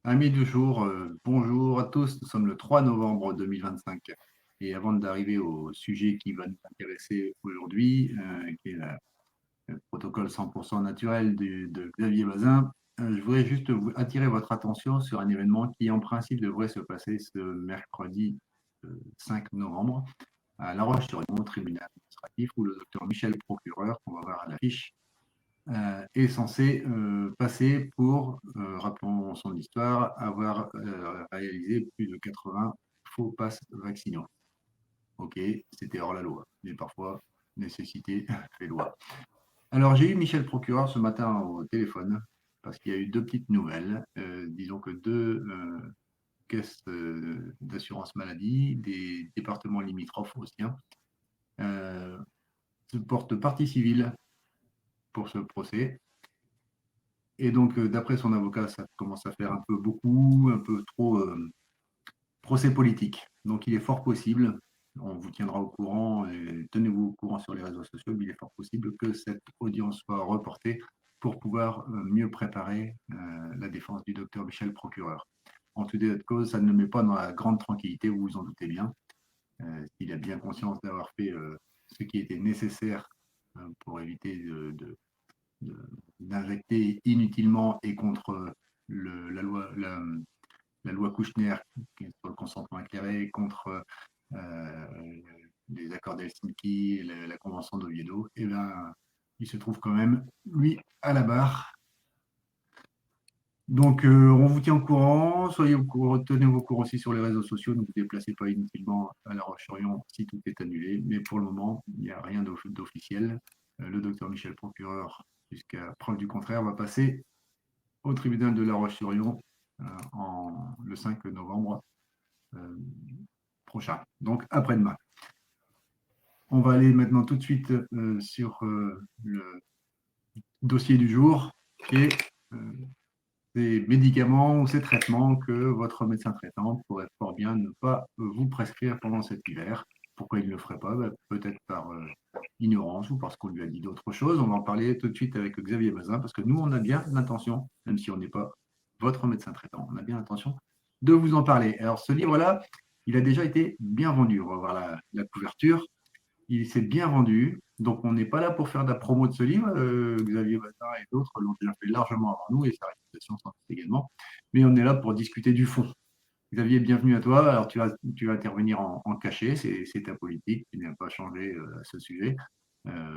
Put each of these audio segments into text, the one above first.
Amis du jour, bonjour à tous. Nous sommes le 3 novembre 2025. Et avant d'arriver au sujet qui va nous intéresser aujourd'hui, qui est le protocole 100% naturel de Xavier Bazin, je voudrais juste attirer votre attention sur un événement qui, en principe, devrait se passer ce mercredi 5 novembre à La Roche-sur-Yon, au tribunal administratif, où le docteur Michel Procureur, qu'on va voir à l'affiche, est censé passer pour, rappelons son histoire, avoir réalisé plus de 80 faux passes vaccinaux. Ok, c'était hors la loi, mais parfois, nécessité fait loi. Alors, j'ai eu Michel Procureur ce matin au téléphone, parce qu'il y a eu deux petites nouvelles. Disons que deux caisses d'assurance maladie, des départements limitrophes aussi, se portent partie civile pour ce procès. Et donc, d'après son avocat, ça commence à faire un peu beaucoup, un peu trop procès politique. Donc, il est fort possible, on vous tiendra au courant et tenez-vous au courant sur les réseaux sociaux, mais il est fort possible que cette audience soit reportée pour pouvoir mieux préparer la défense du docteur Michel Procureur. En tout état de cause, ça ne le met pas dans la grande tranquillité, vous vous en doutez bien. Il a bien conscience d'avoir fait ce qui était nécessaire pour éviter d'injecter inutilement et contre la loi Kouchner qui est sur le consentement éclairé, contre les accords d'Helsinki, la convention d'Oviedo, et bien, il se trouve quand même, lui, à la barre. Donc, on vous tient au courant, tenez-vous au courant aussi sur les réseaux sociaux, ne vous déplacez pas inutilement à La Roche-sur-Yon si tout est annulé, mais pour le moment, il n'y a rien d'officiel. Le docteur Michel Procureur, jusqu'à preuve du contraire, va passer au tribunal de La Roche-sur-Yon le 5 novembre prochain, donc après-demain. On va aller maintenant tout de suite sur le dossier du jour, qui est ces médicaments ou ces traitements que votre médecin traitant pourrait fort bien ne pas vous prescrire pendant cet hiver. Pourquoi il ne le ferait pas? Peut-être par ignorance ou parce qu'on lui a dit d'autres choses. On va en parler tout de suite avec Xavier Bazin, parce que nous, on a bien l'intention, même si on n'est pas votre médecin traitant, on a bien l'intention de vous en parler. Alors, ce livre-là, il a déjà été bien vendu. On va voir la couverture. Il s'est bien vendu. Donc, on n'est pas là pour faire de la promo de ce livre. Xavier Bazin et d'autres l'ont déjà fait largement avant nous et sa réputation s'en fait également. Mais on est là pour discuter du fond. Xavier, bienvenue à toi. Alors, tu vas intervenir en cachet, c'est ta politique, tu n'as pas changé à ce sujet.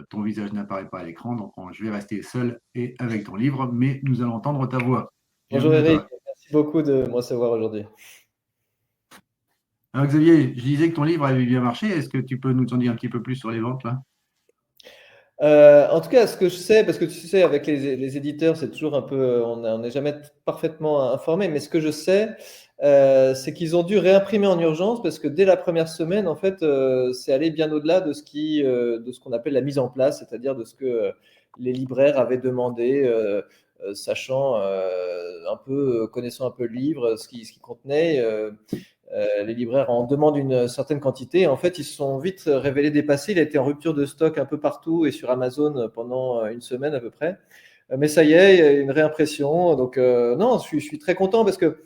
Ton visage n'apparaît pas à l'écran, donc je vais rester seul et avec ton livre, mais nous allons entendre ta voix. Bonjour Bienvenue à Eric, toi. merci beaucoup de me recevoir aujourd'hui. Alors, Xavier, je disais que ton livre avait bien marché. Est-ce que tu peux nous en dire un petit peu plus sur les ventes là? En tout cas, ce que je sais, parce que tu sais, avec les éditeurs, c'est toujours un peu, on n'est jamais parfaitement informé, mais ce que je sais, c'est qu'ils ont dû réimprimer en urgence parce que dès la première semaine, en fait, c'est allé bien au-delà de ce qu'on appelle la mise en place, c'est-à-dire de ce que les libraires avaient demandé, sachant un peu, connaissant un peu le livre, ce qui contenait. Les libraires en demandent une certaine quantité. En fait, ils se sont vite révélés dépassés. Il a été en rupture de stock un peu partout et sur Amazon pendant une semaine à peu près. Mais ça y est, il y a une réimpression. Donc, non, je suis très content parce que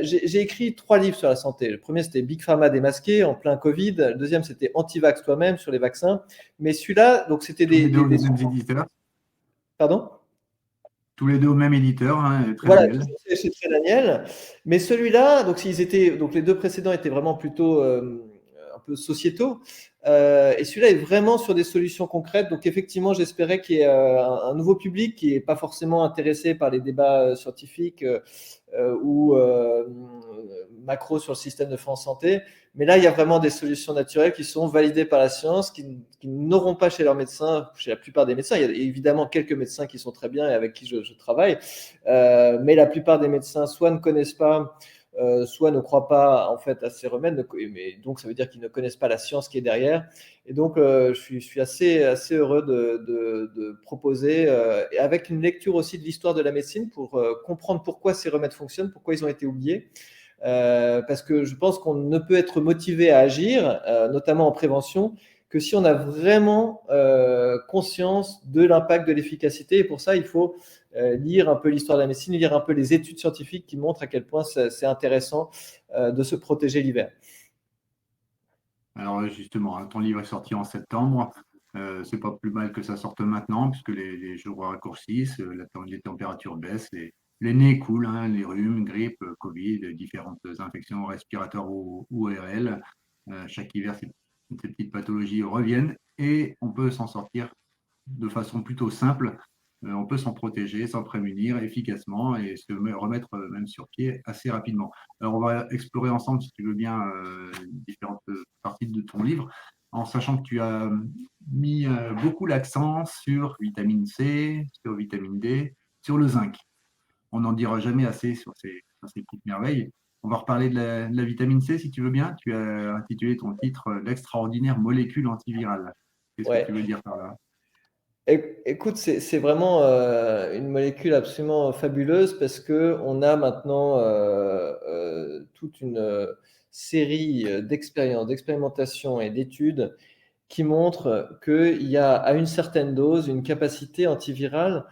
j'ai écrit 3 livres sur la santé. Le premier, c'était Big Pharma démasqué en plein Covid. Le deuxième, c'était Anti-Vax toi-même sur les vaccins. Mais celui-là, donc c'était Tous les deux aux mêmes éditeurs. Pardon? Tous les deux au même éditeur, très Voilà, Daniel. toujours chez Daniel. Mais celui-là, donc les deux précédents étaient vraiment plutôt un peu sociétaux. Et celui-là est vraiment sur des solutions concrètes. Donc effectivement, j'espérais qu'il y ait un nouveau public qui n'est pas forcément intéressé par les débats scientifiques ou macro sur le système de France Santé. Mais là, il y a vraiment des solutions naturelles qui sont validées par la science, qui n'auront pas chez leurs médecins, chez la plupart des médecins. Il y a évidemment quelques médecins qui sont très bien et avec qui je travaille. Mais la plupart des médecins soit ne connaissent pas, soit ne croient pas en fait à ces remèdes, mais donc ça veut dire qu'ils ne connaissent pas la science qui est derrière. Et donc je suis assez heureux de proposer, et avec une lecture aussi de l'histoire de la médecine pour comprendre pourquoi ces remèdes fonctionnent, pourquoi ils ont été oubliés. Parce que je pense qu'on ne peut être motivé à agir, notamment en prévention, que si on a vraiment conscience de l'impact de l'efficacité. Et pour ça, il faut lire un peu l'histoire de la médecine, lire un peu les études scientifiques qui montrent à quel point c'est intéressant de se protéger l'hiver. Alors justement, ton livre est sorti en septembre. C'est pas plus mal que ça sorte maintenant, puisque les jours raccourcissent, les températures baissent, les nez coulent, hein, les rhumes, grippe, Covid, différentes infections respiratoires ou ORL. Chaque hiver, ces petites pathologies reviennent et on peut s'en sortir de façon plutôt simple. On peut s'en protéger, s'en prémunir efficacement et se remettre même sur pied assez rapidement. Alors, on va explorer ensemble, si tu veux bien, différentes parties de ton livre, en sachant que tu as mis beaucoup l'accent sur vitamine C, sur vitamine D, sur le zinc. On n'en dira jamais assez sur ces petites merveilles. On va reparler de la vitamine C, si tu veux bien. Tu as intitulé ton titre L'extraordinaire molécule antivirale. Qu'est-ce que Ouais. tu veux dire par là? Écoute, c'est vraiment une molécule absolument fabuleuse parce qu'on a maintenant toute une série d'expériences, d'expérimentations et d'études qui montrent qu'il y a à une certaine dose une capacité antivirale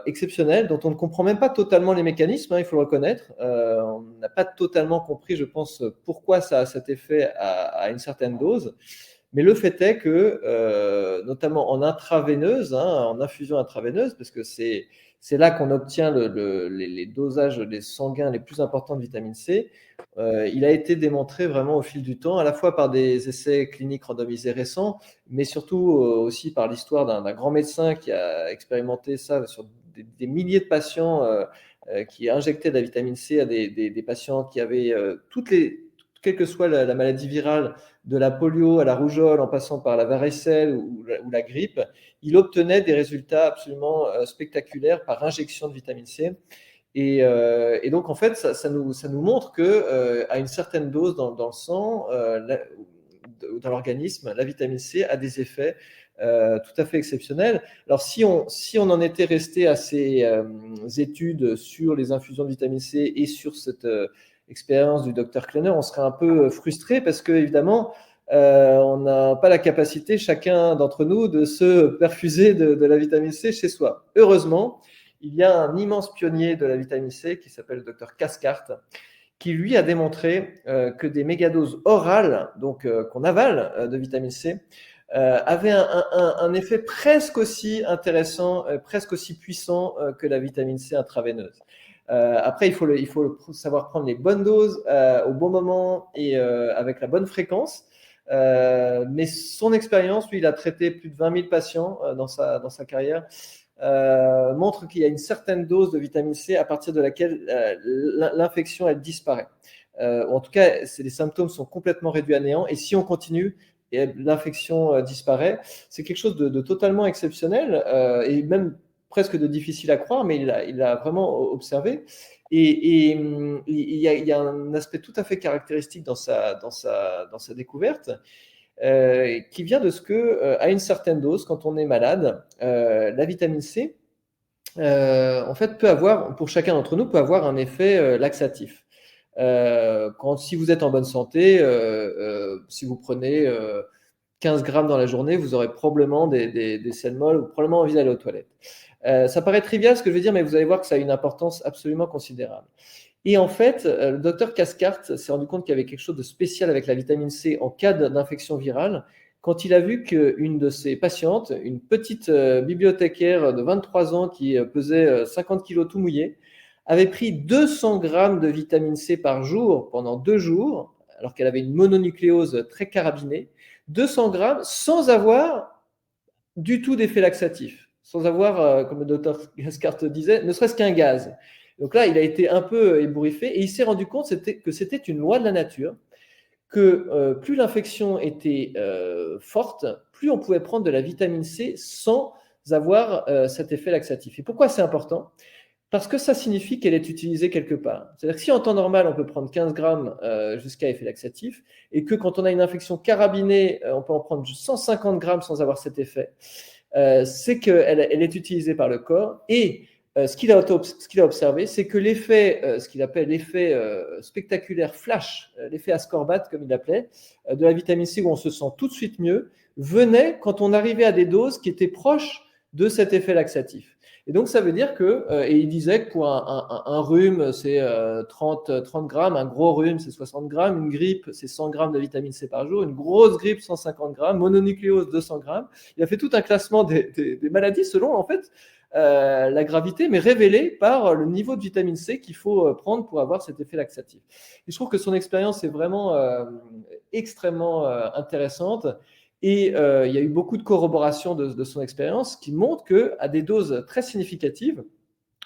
exceptionnelle dont on ne comprend même pas totalement les mécanismes, hein, il faut le reconnaître. On n'a pas totalement compris, je pense, pourquoi ça a cet effet à une certaine dose. Mais le fait est que, notamment en intraveineuse, hein, en infusion intraveineuse, parce que c'est là qu'on obtient les dosages des sanguins les plus importants de vitamine C, il a été démontré vraiment au fil du temps, à la fois par des essais cliniques randomisés récents, mais surtout aussi par l'histoire d'un grand médecin qui a expérimenté ça sur des milliers de patients qui injectaient de la vitamine C à des patients qui avaient quelle que soit la maladie virale, de la polio à la rougeole, en passant par la varicelle ou la grippe, il obtenait des résultats absolument spectaculaires par injection de vitamine C. Et donc, en fait, ça nous montre que à une certaine dose dans le sang, dans l'organisme, la vitamine C a des effets tout à fait exceptionnels. Alors, si on en était resté à ces études sur les infusions de vitamine C et sur cette expérience du docteur Klenner, on serait un peu frustré parce que, évidemment, on n'a pas la capacité, chacun d'entre nous, de se perfuser de la vitamine C chez soi. Heureusement, il y a un immense pionnier de la vitamine C qui s'appelle le docteur Caskart, qui lui a démontré que des mégadoses orales, donc qu'on avale de vitamine C, avaient un effet presque aussi intéressant, presque aussi puissant que la vitamine C intraveineuse. Après, il faut savoir prendre les bonnes doses au bon moment et avec la bonne fréquence. Mais son expérience, lui, il a traité plus de 20 000 patients dans sa carrière, montre qu'il y a une certaine dose de vitamine C à partir de laquelle l'infection, elle disparaît. En tout cas, les symptômes sont complètement réduits à néant. Et si on continue, et l'infection disparaît, c'est quelque chose de totalement exceptionnel et même presque de difficile à croire, mais il l'a vraiment observé. Et il y a un aspect tout à fait caractéristique dans sa découverte, qui vient de ce que, à une certaine dose, quand on est malade, la vitamine C, en fait, pour chacun d'entre nous, peut avoir un effet laxatif. Si vous êtes en bonne santé, si vous prenez 15 grammes dans la journée, vous aurez probablement des selles molles ou probablement envie d'aller aux toilettes. Ça paraît trivial ce que je veux dire, mais vous allez voir que ça a une importance absolument considérable. Et en fait, le docteur Caskart s'est rendu compte qu'il y avait quelque chose de spécial avec la vitamine C en cas d'infection virale quand il a vu qu'une de ses patientes, une petite bibliothécaire de 23 ans qui pesait 50 kilos tout mouillé, avait pris 200 grammes de vitamine C par jour pendant 2 jours, alors qu'elle avait une mononucléose très carabinée, 200 grammes sans avoir du tout d'effet laxatif, sans avoir, comme le docteur Caskart disait, ne serait-ce qu'un gaz. Donc là, il a été un peu ébouriffé et il s'est rendu compte que c'était une loi de la nature, que plus l'infection était forte, plus on pouvait prendre de la vitamine C sans avoir cet effet laxatif. Et pourquoi c'est important ? Parce que ça signifie qu'elle est utilisée quelque part. C'est-à-dire que si en temps normal, on peut prendre 15 grammes jusqu'à effet laxatif, et que quand on a une infection carabinée, on peut en prendre 150 grammes sans avoir cet effet, c'est qu'elle est utilisée par le corps. Et ce qu'il a observé, c'est que l'effet, ce qu'il appelle l'effet spectaculaire flash, l'effet Ascorbat, comme il l'appelait, de la vitamine C, où on se sent tout de suite mieux, venait quand on arrivait à des doses qui étaient proches de cet effet laxatif. Et donc, ça veut dire que, et il disait que pour un rhume, c'est 30 grammes, un gros rhume, c'est 60 grammes, une grippe, c'est 100 grammes de vitamine C par jour, une grosse grippe, 150 grammes, mononucléose, 200 grammes. Il a fait tout un classement des maladies selon, en fait, la gravité, mais révélée par le niveau de vitamine C qu'il faut prendre pour avoir cet effet laxatif. Et je trouve que son expérience est vraiment extrêmement intéressante. Et il y a eu beaucoup de corroboration de son expérience qui montre qu'à des doses très significatives,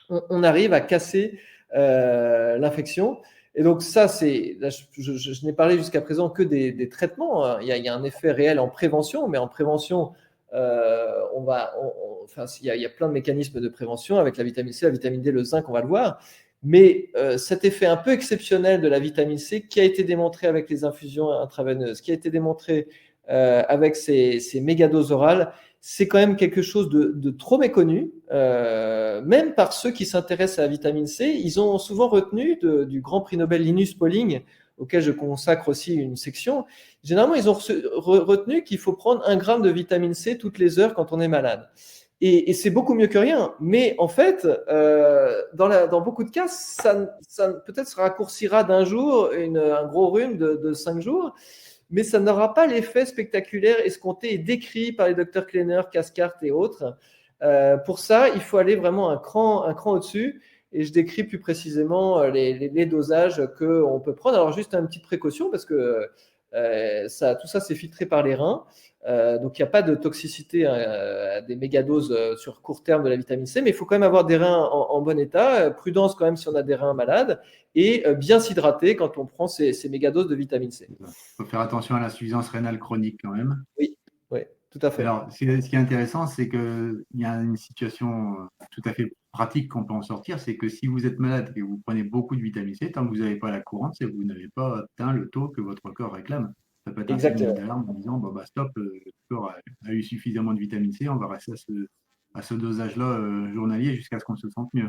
on arrive à casser l'infection. Et donc ça, je n'ai parlé jusqu'à présent que des traitements, hein. Il y a un effet réel en prévention, mais en prévention, il y a plein de mécanismes de prévention avec la vitamine C, la vitamine D, le zinc, on va le voir. Mais cet effet un peu exceptionnel de la vitamine C qui a été démontré avec les infusions intraveineuses, qui a été démontré avec ces mégadoses orales, c'est quand même quelque chose de trop méconnu. Même par ceux qui s'intéressent à la vitamine C, ils ont souvent retenu du Grand Prix Nobel Linus Pauling, auquel je consacre aussi une section. Généralement, ils ont retenu qu'il faut prendre 1 gramme de vitamine C toutes les heures quand on est malade. Et c'est beaucoup mieux que rien. Mais en fait, dans beaucoup de cas, ça peut-être se raccourcira d'un jour un gros rhume de 5 jours, mais ça n'aura pas l'effet spectaculaire escompté et décrit par les docteurs Kleiner, Caskart et autres. Pour ça, il faut aller vraiment un cran au-dessus. Et je décris plus précisément les dosages qu'on peut prendre. Alors, juste une petite précaution, parce que tout ça, c'est filtré par les reins. Donc, il n'y a pas de toxicité à des mégadoses sur court terme de la vitamine C, mais il faut quand même avoir des reins en bon état. Prudence quand même si on a des reins malades. Et bien s'hydrater quand on prend ces mégadoses de vitamine C. Il faut faire attention à l'insuffisance rénale chronique quand même. Oui, tout à fait. Alors, ce qui est intéressant, c'est qu'il y a une situation tout à fait pratique qu'on peut en sortir, c'est que si vous êtes malade et que vous prenez beaucoup de vitamine C, tant que vous n'avez pas la courante, c'est que vous n'avez pas atteint le taux que votre corps réclame. Ça peut être un signal Exactement. d'alarme en disant stop, le corps a eu suffisamment de vitamine C, on va rester à ce dosage-là journalier jusqu'à ce qu'on se sente mieux.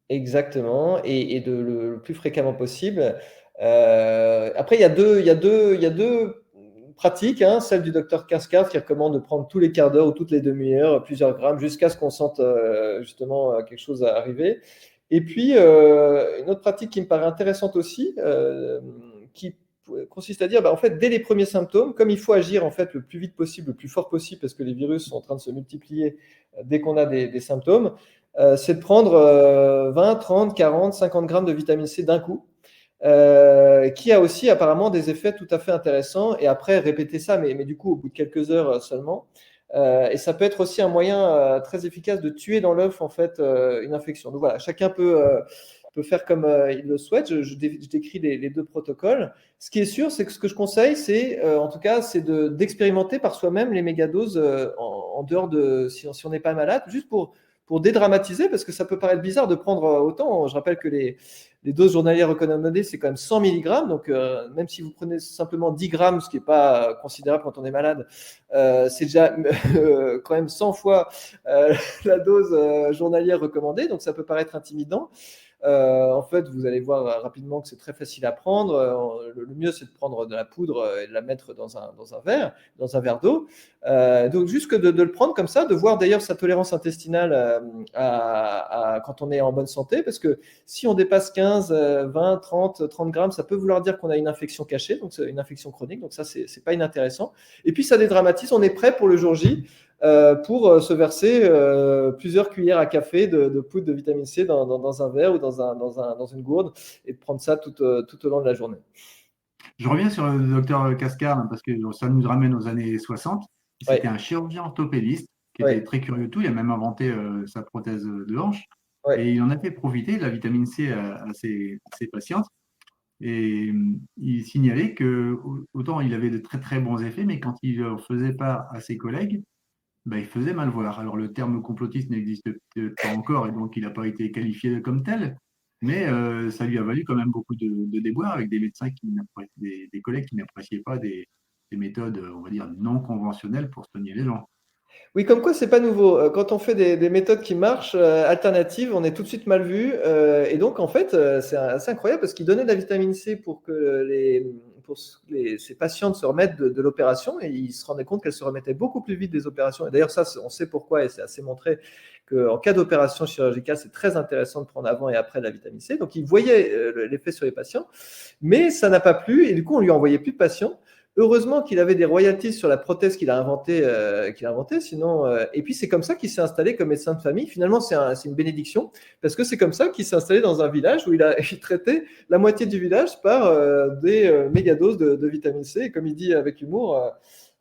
Exactement, et le plus fréquemment possible. Après, il y a deux pratiques, hein. Celle du docteur Cascade qui recommande de prendre tous les quarts d'heure ou toutes les demi-heures plusieurs grammes jusqu'à ce qu'on sente justement quelque chose arriver. Et puis, une autre pratique qui me paraît intéressante aussi, qui consiste à dire, en fait, dès les premiers symptômes, comme il faut agir en fait le plus vite possible, le plus fort possible, parce que les virus sont en train de se multiplier dès qu'on a des symptômes, c'est de prendre 20, 30, 40, 50 grammes de vitamine C d'un coup, qui a aussi apparemment des effets tout à fait intéressants. Et après, répéter ça, mais du coup, au bout de quelques heures seulement. Et ça peut être aussi un moyen très efficace de tuer dans l'œuf en fait une infection. Donc voilà, chacun peut faire comme il le souhaite. Je décris les deux protocoles. Ce qui est sûr, c'est que ce que je conseille, c'est en tout cas, c'est d'expérimenter par soi-même les mégadoses en dehors de si on n'est pas malade, juste pour dédramatiser, parce que ça peut paraître bizarre de prendre autant. Je rappelle que les doses journalières recommandées, c'est quand même 100 mg. Donc, même si vous prenez simplement 10 grammes, ce qui n'est pas considérable quand on est malade, c'est déjà quand même 100 fois la dose journalière recommandée. Donc, ça peut paraître intimidant. En fait, vous allez voir rapidement que c'est très facile à prendre. Le mieux, c'est de prendre de la poudre et de la mettre dans un verre d'eau. Donc, juste que de le prendre comme ça, de voir d'ailleurs sa tolérance intestinale quand on est en bonne santé, parce que si on dépasse 15, 20, 30 grammes, ça peut vouloir dire qu'on a une infection cachée, donc c'est une infection chronique. Donc ça, c'est pas inintéressant. Et puis, ça dédramatise. On est prêt pour le jour J. Pour se verser plusieurs cuillères à café de poudre de vitamine C dans un verre ou dans une gourde et de prendre ça tout au long de la journée. Je reviens sur le docteur Cascard parce que ça nous ramène aux années 60. C'était un chirurgien orthopédiste qui était très curieux de tout. Il a même inventé sa prothèse de hanche. Et il en a fait profiter de la vitamine C à ses patientes. Et il signalait que autant il avait de très très bons effets, mais quand il ne faisait pas à ses collègues, il faisait mal voir. Alors le terme complotiste n'existe pas encore et donc il n'a pas été qualifié comme tel, mais ça lui a valu quand même beaucoup de déboires avec des médecins des collègues qui n'appréciaient pas des méthodes, on va dire, non conventionnelles pour soigner les gens. Oui, comme quoi, c'est pas nouveau. Quand on fait des méthodes qui marchent, alternatives, on est tout de suite mal vu. Et donc, en fait, c'est assez incroyable parce qu'il donnait de la vitamine C pour que ces patientes se remettent de l'opération et il se rendait compte qu'elles se remettaient beaucoup plus vite des opérations. Et d'ailleurs, ça, on sait pourquoi et c'est assez montré qu'en cas d'opération chirurgicale, c'est très intéressant de prendre avant et après de la vitamine C. Donc, il voyait l'effet sur les patients, mais ça n'a pas plu et du coup, on lui a envoyé plus de patients. Heureusement qu'il avait des royalties sur la prothèse qu'il a inventée, sinon. Et puis c'est comme ça qu'il s'est installé comme médecin de famille. Finalement, c'est une bénédiction parce que c'est comme ça qu'il s'est installé dans un village où il traitait la moitié du village par des mégadoses de vitamine C. Et comme il dit avec humour,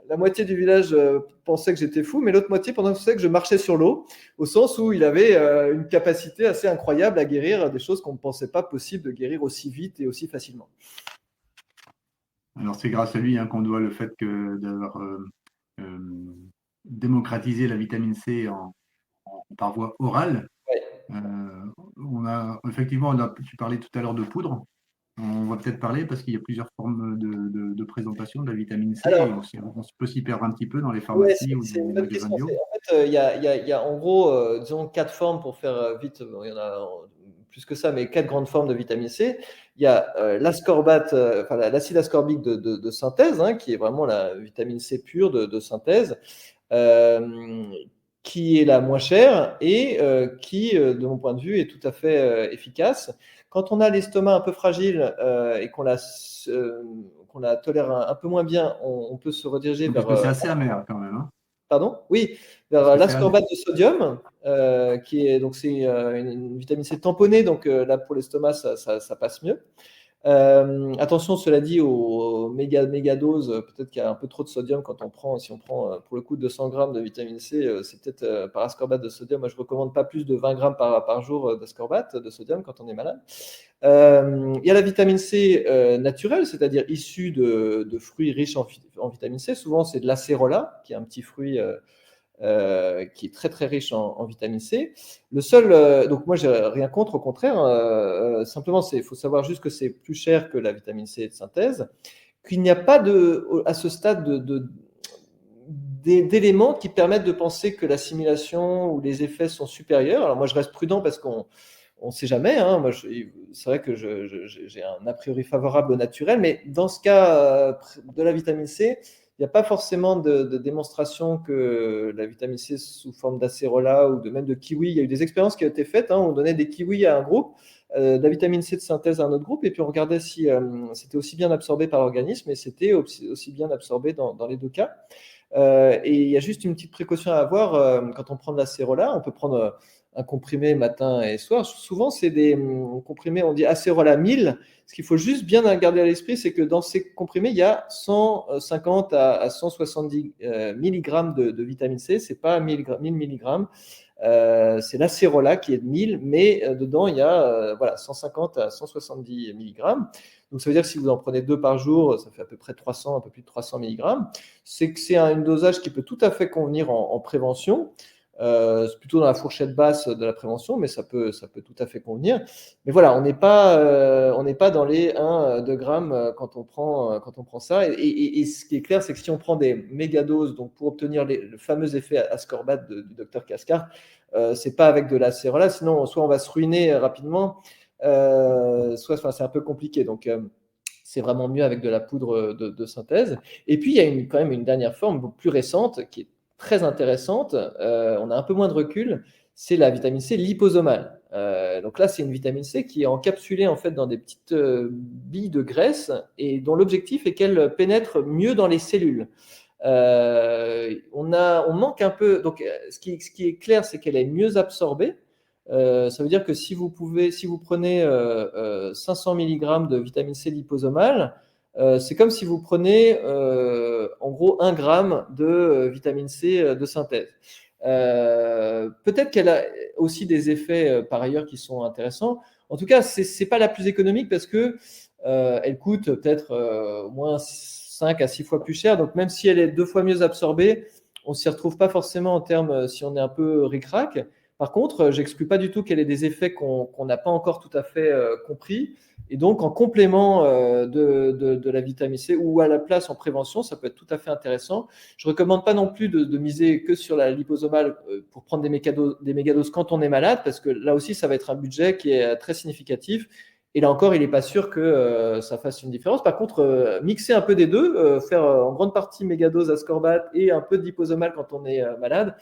la moitié du village pensait que j'étais fou, mais l'autre moitié pensait que je marchais sur l'eau, au sens où il avait une capacité assez incroyable à guérir des choses qu'on ne pensait pas possible de guérir aussi vite et aussi facilement. Alors, c'est grâce à lui qu'on doit le fait d'avoir démocratisé la vitamine C par voie orale. Ouais. Effectivement, tu parlais tout à l'heure de poudre. On va peut-être parler parce qu'il y a plusieurs formes de présentation de la vitamine C et Alors, on peut s'y perdre un petit peu dans les ouais, pharmacies ou c'est dans une les bonne magasins question. bio. En fait, il y a en gros, disons, quatre formes pour faire vite. Bon, il y en a plus que ça, mais quatre grandes formes de vitamine C. Il y a l'ascorbate, enfin l'acide ascorbique de synthèse, hein, qui est vraiment la vitamine C pure de synthèse, euh, qui est la moins chère et qui, de mon point de vue, est tout à fait efficace. Quand on a l'estomac un peu fragile et qu'on la tolère un peu moins bien, on peut se rediriger Parce vers que c'est assez amer quand même. Hein. pardon? Oui, Parce vers que c'est amer. l'ascorbate de sodium, qui est donc c'est une vitamine C tamponnée, donc là pour l'estomac ça passe mieux. Attention, cela dit, aux méga doses, peut-être qu'il y a un peu trop de sodium quand on prend, si on prend pour le coup 200 grammes de vitamine C, c'est peut-être par ascorbate de sodium. Moi, je recommande pas plus de 20 grammes par jour d'ascorbate de sodium quand on est malade. Il y a la vitamine C naturelle, c'est-à-dire issue de fruits riches en vitamine C. Souvent, c'est de l'acérola, qui est un petit fruit qui est très très riche en vitamine C. Le seul, donc moi j'ai rien contre, au contraire, simplement il faut savoir juste que c'est plus cher que la vitamine C de synthèse, qu'il n'y a pas à ce stade d'éléments qui permettent de penser que l'assimilation ou les effets sont supérieurs. Alors moi je reste prudent parce qu'on ne sait jamais. Hein. Moi, c'est vrai que j'ai un a priori favorable au naturel, mais dans ce cas de la vitamine C, il n'y a pas forcément de démonstration que la vitamine C sous forme d'acérola ou même de kiwi. Il y a eu des expériences qui ont été faites. Hein. On donnait des kiwis à un groupe, de la vitamine C de synthèse à un autre groupe, et puis on regardait si c'était aussi bien absorbé par l'organisme, et c'était aussi bien absorbé dans les deux cas. Et il y a juste une petite précaution à avoir quand on prend de l'acérola. On peut prendre un comprimé matin et soir. Souvent, c'est des comprimés, on dit acérola 1000. Ce qu'il faut juste bien garder à l'esprit, c'est que dans ces comprimés, il y a 150 à 170 mg de vitamine C. Ce n'est pas 1000 mg. C'est l'acérola qui est de 1000, mais dedans, il y a voilà, 150 à 170 mg. Donc, ça veut dire que si vous en prenez 2 par jour, ça fait à peu près 300, un peu plus de 300 mg. C'est que c'est un dosage qui peut tout à fait convenir en prévention. C'est plutôt dans la fourchette basse de la prévention, mais ça peut tout à fait convenir. Mais voilà, on n'est pas dans les 1-2 grammes quand on prend ça. Et ce qui est clair, c'est que si on prend des mégadoses, donc pour obtenir le fameux effet ascorbate du docteur Cascard, c'est pas avec de l'acérola, sinon soit on va se ruiner rapidement, soit c'est un peu compliqué. Donc c'est vraiment mieux avec de la poudre de synthèse. Et puis il y a quand même une dernière forme plus récente qui est très intéressante. On a un peu moins de recul, c'est la vitamine C liposomale. Donc là, c'est une vitamine C qui est encapsulée en fait dans des petites billes de graisse et dont l'objectif est qu'elle pénètre mieux dans les cellules. On manque un peu. Donc, ce qui est clair, c'est qu'elle est mieux absorbée. Ça veut dire que si vous prenez 500 mg de vitamine C liposomale, c'est comme si vous preniez en gros 1 gramme de vitamine C de synthèse. Peut-être qu'elle a aussi des effets par ailleurs qui sont intéressants. En tout cas, c'est pas la plus économique parce que elle coûte peut-être au moins 5 à 6 fois plus cher. Donc même si elle est 2 fois mieux absorbée, on ne s'y retrouve pas forcément en termes si on est un peu ric-rac. Par contre, j'exclus pas du tout qu'elle ait des effets qu'on n'a pas encore tout à fait compris Et donc, en complément de la vitamine C ou à la place en prévention, ça peut être tout à fait intéressant. Je ne recommande pas non plus de miser que sur la liposomale pour prendre des mégadoses quand on est malade, parce que là aussi, ça va être un budget qui est très significatif. Et là encore, il n'est pas sûr que ça fasse une différence. Par contre, mixer un peu des deux, faire en grande partie mégadose ascorbate et un peu de liposomale quand on est malade,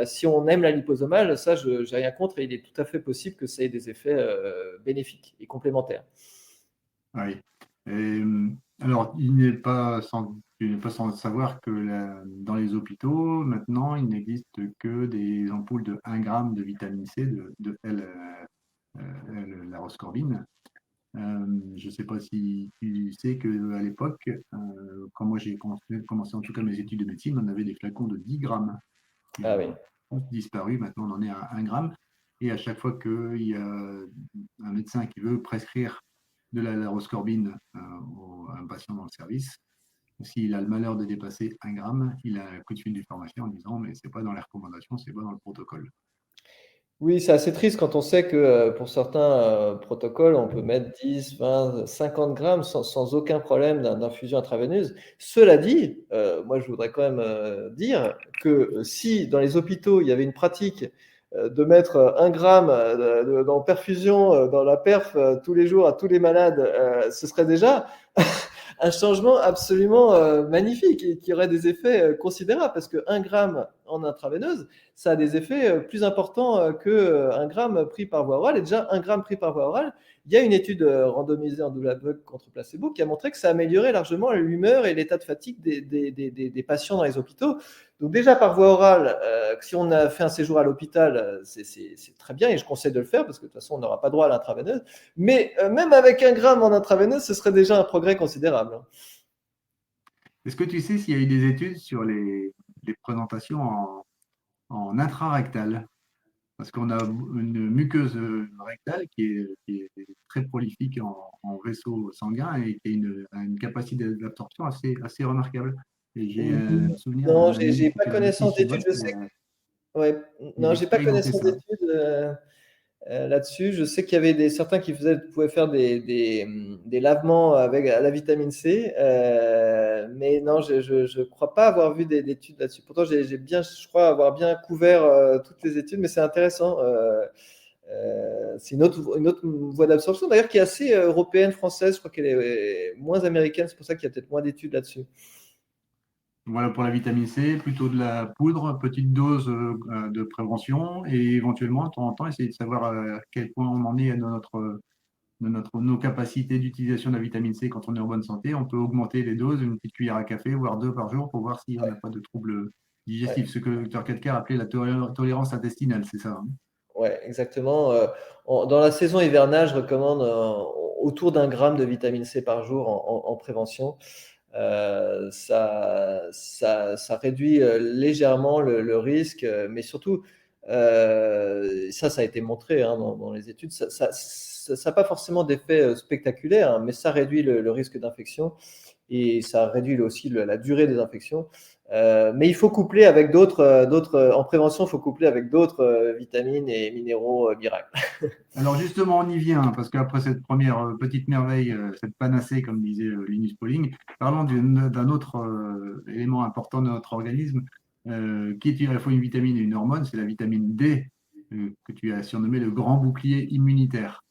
si on aime la liposomale, ça, je n'ai rien contre et il est tout à fait possible que ça ait des effets bénéfiques et complémentaires. Oui. Et, alors, il n'est pas sans savoir que dans les hôpitaux, maintenant, il n'existe que des ampoules de 1 gramme de vitamine C, de la Roscorbine. Je ne sais pas si tu sais qu'à l'époque, quand moi j'ai commencé en tout cas mes études de médecine, on avait des flacons de 10 grammes. Ils Ah oui. ont tous disparu, maintenant on en est à 1 gramme. Et à chaque fois qu'il y a un médecin qui veut prescrire de la Roscorbine à un patient dans le service, s'il a le malheur de dépasser 1 gramme, il a un coup de fil du pharmacien en disant mais c'est pas dans les recommandations, c'est pas dans le protocole. Oui, c'est assez triste quand on sait que pour certains protocoles, on peut mettre 10, 20, 50 grammes sans aucun problème d'infusion intraveineuse. Cela dit, moi je voudrais quand même dire que si dans les hôpitaux, il y avait une pratique de mettre 1 gramme dans perfusion, dans la perf tous les jours à tous les malades, ce serait déjà un changement absolument magnifique et qui aurait des effets considérables parce que 1 gramme en intraveineuse, ça a des effets plus importants que 1 gramme pris par voie orale. Et déjà, 1 gramme pris par voie orale, il y a une étude randomisée en double aveugle contre placebo qui a montré que ça améliorait largement l'humeur et l'état de fatigue des patients dans les hôpitaux. Donc déjà par voie orale, si on a fait un séjour à l'hôpital, c'est très bien et je conseille de le faire parce que de toute façon, on n'aura pas droit à l'intraveineuse. Mais même avec 1 gramme en intraveineuse, ce serait déjà un progrès considérable. Est-ce que tu sais s'il y a eu des études sur les présentations en intrarectal? Parce qu'on a une muqueuse rectale qui est très prolifique en vaisseau sanguin et qui a une capacité d'absorption assez remarquable. Et j'ai un souvenir Non, d'un j'ai ami pas qui fait du médecine connaissance d'études. sud-ouest, Je sais. Ouais. il a Non, j'ai pas expérimenté connaissance ça. d'études là-dessus. Je sais qu'il y avait certains qui pouvaient faire des lavements avec à la vitamine C, mais non, je crois pas avoir vu d'études là-dessus. Pourtant, j'ai bien, je crois avoir bien couvert toutes les études, mais c'est intéressant. C'est une autre voie d'absorption, d'ailleurs, qui est assez européenne, française. Je crois qu'elle est moins américaine. C'est pour ça qu'il y a peut-être moins d'études là-dessus. Voilà pour la vitamine C, plutôt de la poudre, petite dose de prévention et éventuellement, de temps en temps, essayer de savoir à quel point on en est nos capacités d'utilisation de la vitamine C quand on est en bonne santé. On peut augmenter les doses, une petite cuillère à café, voire 2 par jour, pour voir si on n'a pas de troubles Ouais. digestifs. Ce que le docteur Katker appelait la tolérance intestinale, c'est ça, hein? Ouais, exactement. Dans la saison hivernale, je recommande autour d'1 gramme de vitamine C par jour en prévention. Ça réduit légèrement le risque, mais surtout, ça a été montré hein, dans les études, ça n'a pas forcément d'effet spectaculaire, hein, mais ça réduit le risque d'infection et ça réduit aussi la durée des infections. Mais il faut coupler avec en prévention, il faut coupler avec d'autres vitamines et minéraux miracles. Alors justement, on y vient, parce qu'après cette première petite merveille, cette panacée, comme disait Linus Pauling, parlons d'un autre élément important de notre organisme, qui est à la fois une vitamine et une hormone, c'est la vitamine D, que tu as surnommé le grand bouclier immunitaire.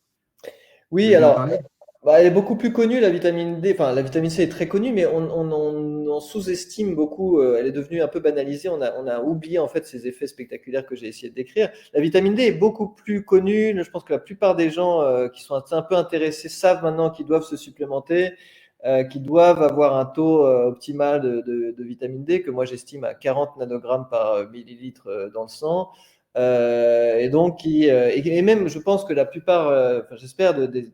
Tu Oui, veux bien en alors, parler? bah, elle est beaucoup plus connue, la vitamine D. Enfin, la vitamine C est très connue, mais on sous-estime beaucoup. Elle est devenue un peu banalisée. On a oublié en fait ces effets spectaculaires que j'ai essayé de décrire. La vitamine D est beaucoup plus connue. Je pense que la plupart des gens qui sont un peu intéressés savent maintenant qu'ils doivent se supplémenter, qu'ils doivent avoir un taux optimal de vitamine D que moi j'estime à 40 nanogrammes par millilitre dans le sang. Et donc, et même, je pense que la plupart, enfin, j'espère, de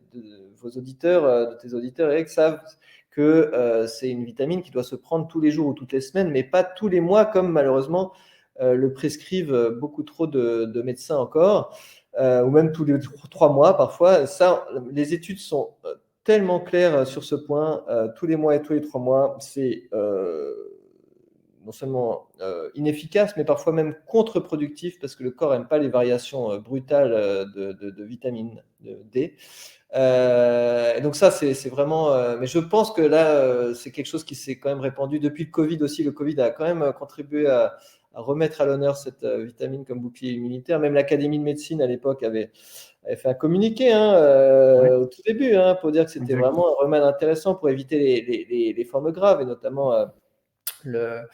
vos auditeurs, de tes auditeurs, Eric, savent que c'est une vitamine qui doit se prendre tous les jours ou toutes les semaines, mais pas tous les mois, comme malheureusement le prescrivent beaucoup trop de médecins encore, ou même tous les 3 mois parfois. Ça, les études sont tellement claires sur ce point, tous les mois et tous les 3 mois, c'est non seulement inefficace, mais parfois même contre-productif, parce que le corps n'aime pas les variations brutales de vitamine D. Et donc ça, c'est vraiment. Mais je pense que là, c'est quelque chose qui s'est quand même répandu depuis le Covid aussi. Le Covid a quand même contribué à remettre à l'honneur cette vitamine comme bouclier immunitaire. Même l'Académie de médecine à l'époque avait fait un communiqué au tout début pour dire que c'était vraiment un remède intéressant pour éviter les formes graves, et notamment la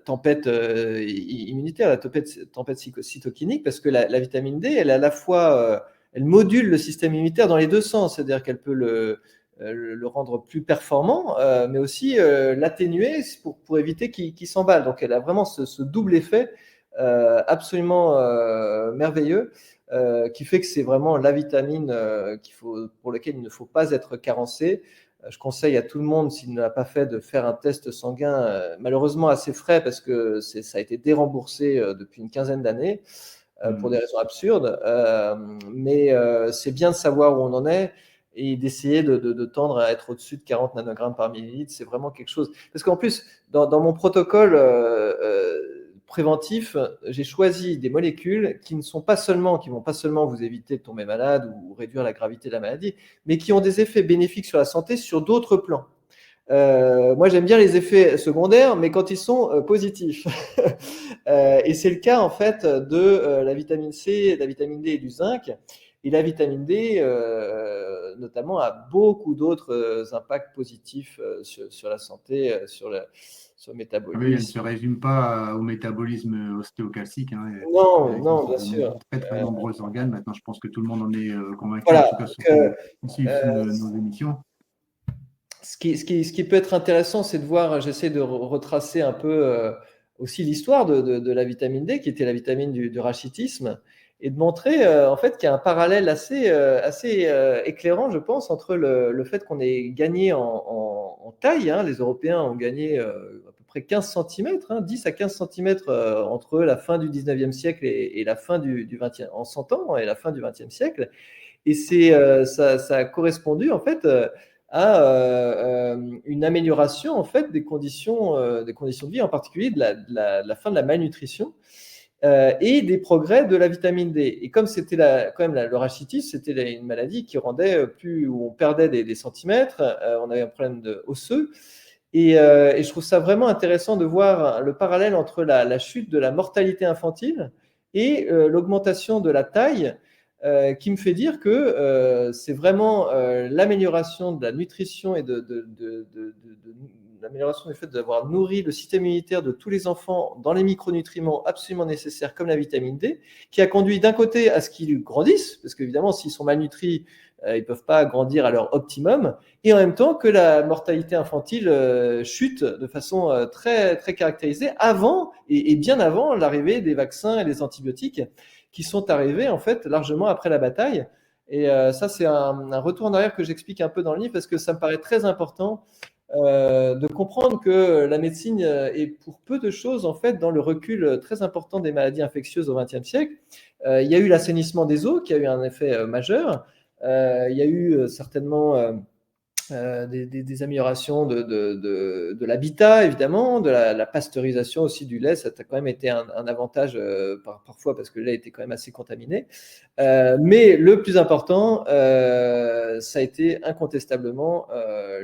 tempête immunitaire, la tempête cytokinique, parce que la vitamine D, elle à la fois, elle module le système immunitaire dans les deux sens, c'est-à-dire qu'elle peut le rendre plus performant, mais aussi l'atténuer pour éviter qu'il s'emballe. Donc elle a vraiment ce double effet absolument merveilleux, qui fait que c'est vraiment la vitamine pour laquelle il ne faut pas être carencé. Je conseille à tout le monde, s'il ne l'a pas fait, de faire un test sanguin, malheureusement assez frais, parce que ça a été déremboursé depuis une quinzaine d'années pour des raisons absurdes. Mais c'est bien de savoir où on en est et d'essayer de tendre à être au-dessus de 40 nanogrammes par millilitre. C'est vraiment quelque chose. Parce qu'en plus, dans mon protocole préventif, j'ai choisi des molécules qui vont pas seulement vous éviter de tomber malade ou réduire la gravité de la maladie, mais qui ont des effets bénéfiques sur la santé sur d'autres plans. Moi, j'aime bien les effets secondaires, mais quand ils sont positifs. Et c'est le cas en fait de la vitamine C, de la vitamine D et du zinc. Et la vitamine D, notamment, a beaucoup d'autres impacts positifs sur la santé, sur le métabolisme. Oui, elle ne se résume pas au métabolisme ostéocalcique. Non, bien sûr. Très, très nombreux organes. Maintenant, je pense que tout le monde en est convaincu, Voilà, en tout cas, qui suivent nos émissions. Ce qui peut être intéressant, c'est de voir, j'essaie de retracer un peu aussi l'histoire de la vitamine D, qui était la vitamine du rachitisme, et de montrer en fait qu'il y a un parallèle assez éclairant, je pense, entre le fait qu'on ait gagné en taille. Les Européens ont gagné à peu près 15 cm, 10 à 15 cm entre la fin du 19e siècle et la fin du 20e, en 100 ans, et la fin du 20e siècle. Et ça a correspondu en fait à une amélioration en fait des conditions de vie, en particulier de la fin de la malnutrition et des progrès de la vitamine D. Et comme c'était le rachitisme, c'était une maladie qui rendait où on perdait des centimètres, on avait un problème osseux. Et je trouve ça vraiment intéressant de voir le parallèle entre la chute de la mortalité infantile et l'augmentation de la taille, qui me fait dire que c'est vraiment l'amélioration de la nutrition et l'amélioration du fait d'avoir nourri le système immunitaire de tous les enfants dans les micronutriments absolument nécessaires comme la vitamine D, qui a conduit d'un côté à ce qu'ils grandissent, parce qu'évidemment s'ils sont malnutris, ils ne peuvent pas grandir à leur optimum, et en même temps que la mortalité infantile chute de façon très, très caractérisée avant et bien avant l'arrivée des vaccins et des antibiotiques, qui sont arrivés en fait largement après la bataille. Et ça, c'est un retour en arrière que j'explique un peu dans le livre, parce que ça me paraît très important de comprendre que la médecine est pour peu de choses en fait dans le recul très important des maladies infectieuses au XXe siècle. Il y a eu l'assainissement des eaux qui a eu un effet majeur. Il y a eu certainement des améliorations de l'habitat, évidemment, de la pasteurisation aussi du lait. Ça a quand même été un avantage parfois, parce que le lait était quand même assez contaminé. Mais le plus important, ça a été incontestablement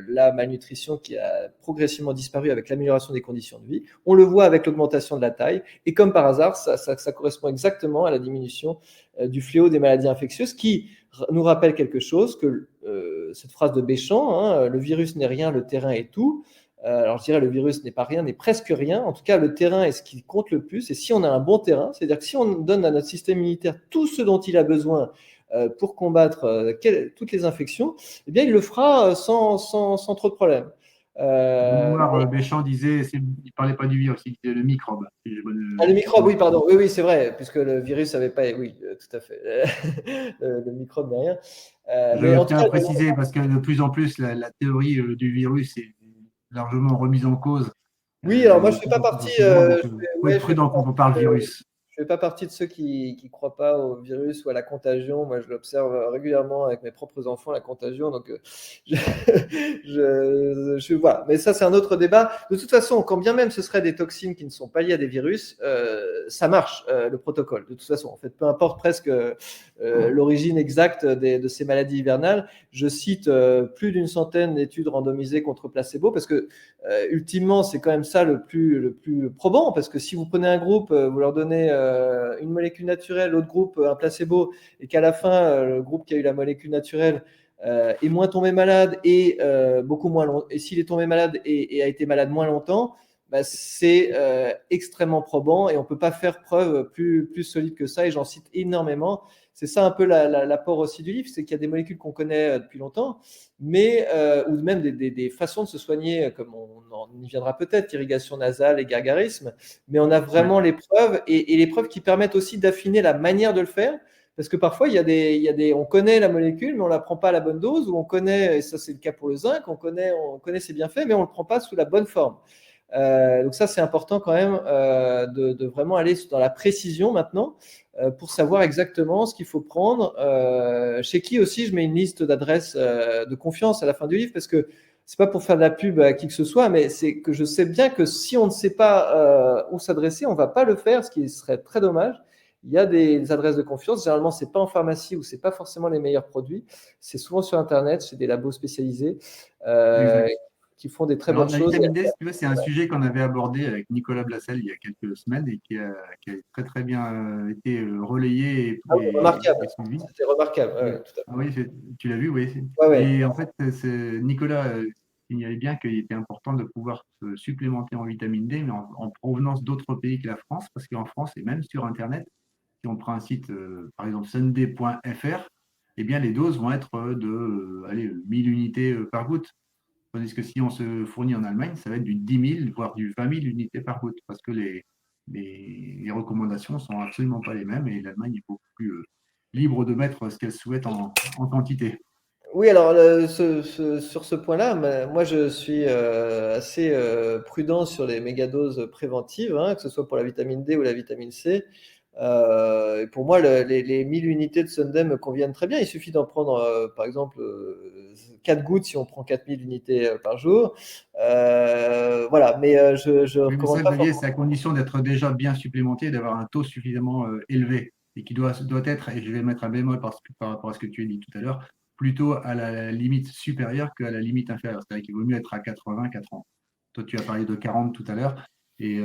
la malnutrition, qui a progressivement disparu avec l'amélioration des conditions de vie. On le voit avec l'augmentation de la taille. Et comme par hasard, ça correspond exactement à la diminution du fléau des maladies infectieuses, qui nous rappelle quelque chose, que cette phrase de Béchamp, le virus n'est rien, le terrain est tout. Alors je dirais, le virus n'est pas rien, n'est presque rien. En tout cas, le terrain est ce qui compte le plus. Et si on a un bon terrain, c'est-à-dire que si on donne à notre système immunitaire tout ce dont il a besoin pour combattre toutes les infections, eh bien, il le fera sans trop de problèmes. Béchamp disait, il ne parlait pas du virus, il disait le microbe. Le microbe, oui, pardon. Oui, c'est vrai, puisque le virus n'avait pas. Oui, tout à fait. Le microbe n'est rien. Je tiens à préciser, parce que de plus en plus, la théorie du virus est largement remise en cause. Oui, alors moi, je ne fais pas partie. Il faut être prudent quand on parle virus. Je fais pas partie de ceux qui croient pas au virus ou à la contagion. Moi, je l'observe régulièrement avec mes propres enfants, la contagion. Donc, je, voilà. Mais ça, c'est un autre débat. De toute façon, quand bien même ce seraient des toxines qui ne sont pas liées à des virus, ça marche, le protocole. De toute façon, en fait, peu importe presque l'origine exacte de ces maladies hivernales. Je cite plus d'une centaine d'études randomisées contre placebo parce que ultimement, c'est quand même ça le plus probant, parce que si vous prenez un groupe, vous leur donnez une molécule naturelle, l'autre groupe un placebo, et qu'à la fin, le groupe qui a eu la molécule naturelle est moins tombé malade et beaucoup moins long, et s'il est tombé malade et a été malade moins longtemps, bah, c'est extrêmement probant et on peut pas faire preuve plus solide que ça, et j'en cite énormément. C'est ça un peu l'apport aussi du livre, c'est qu'il y a des molécules qu'on connaît depuis longtemps, mais ou même des façons de se soigner, comme on y viendra peut-être, irrigation nasale et gargarisme, mais on a vraiment Ouais. les preuves et les preuves qui permettent aussi d'affiner la manière de le faire, parce que parfois on connaît la molécule, mais on la prend pas à la bonne dose, ou on connaît, et ça c'est le cas pour le zinc, on connaît ses bienfaits, mais on le prend pas sous la bonne forme. Donc ça, c'est important quand même de vraiment aller dans la précision maintenant pour savoir exactement ce qu'il faut prendre. Chez qui aussi, je mets une liste d'adresses de confiance à la fin du livre, parce que c'est pas pour faire de la pub à qui que ce soit, mais c'est que je sais bien que si on ne sait pas où s'adresser, on va pas le faire, ce qui serait très dommage. Il y a des adresses de confiance. Généralement, c'est pas en pharmacie ou c'est pas forcément les meilleurs produits. C'est souvent sur Internet, chez des labos spécialisés. Euh, Exact. qui font des très Alors, bonnes la choses. vitamine D, si tu veux, c'est un sujet qu'on avait abordé avec Nicolas Blassel il y a quelques semaines et qui a très très bien été relayé Ah oui, remarquable. et suivi. C'était remarquable. Ouais, Oui, ouais, tout à ah oui, tu l'as vu, oui. fait. Ouais, ouais. Et en fait, Nicolas signalait bien qu'il était important de pouvoir se supplémenter en vitamine D, mais en provenance d'autres pays que la France, parce qu'en France, et même sur Internet, si on prend un site, par exemple sunday.fr, eh bien, les doses vont être de allez, 1000 unités par goutte. Tandis que si on se fournit en Allemagne, ça va être du 10 000, voire du 20 000 unités par goutte, parce que les recommandations ne sont absolument pas les mêmes et l'Allemagne est beaucoup plus libre de mettre ce qu'elle souhaite en quantité. Oui, alors sur ce point-là, moi je suis assez prudent sur les mégadoses préventives, hein, que ce soit pour la vitamine D ou la vitamine C. Et pour moi, les 1000 unités de Sunday me conviennent très bien. Il suffit d'en prendre, par exemple, 4 gouttes si on prend 4000 unités par jour. Voilà, mais je Oui, mais recommande ça, pas Xavier, forcément. c'est à condition d'être déjà bien supplémenté et d'avoir un taux suffisamment élevé et qui doit être, et je vais mettre un bémol par rapport à ce que tu as dit tout à l'heure, plutôt à la limite supérieure qu'à la limite inférieure. C'est-à-dire qu'il vaut mieux être à 80, 80. Toi, tu as parlé de 40 tout à l'heure et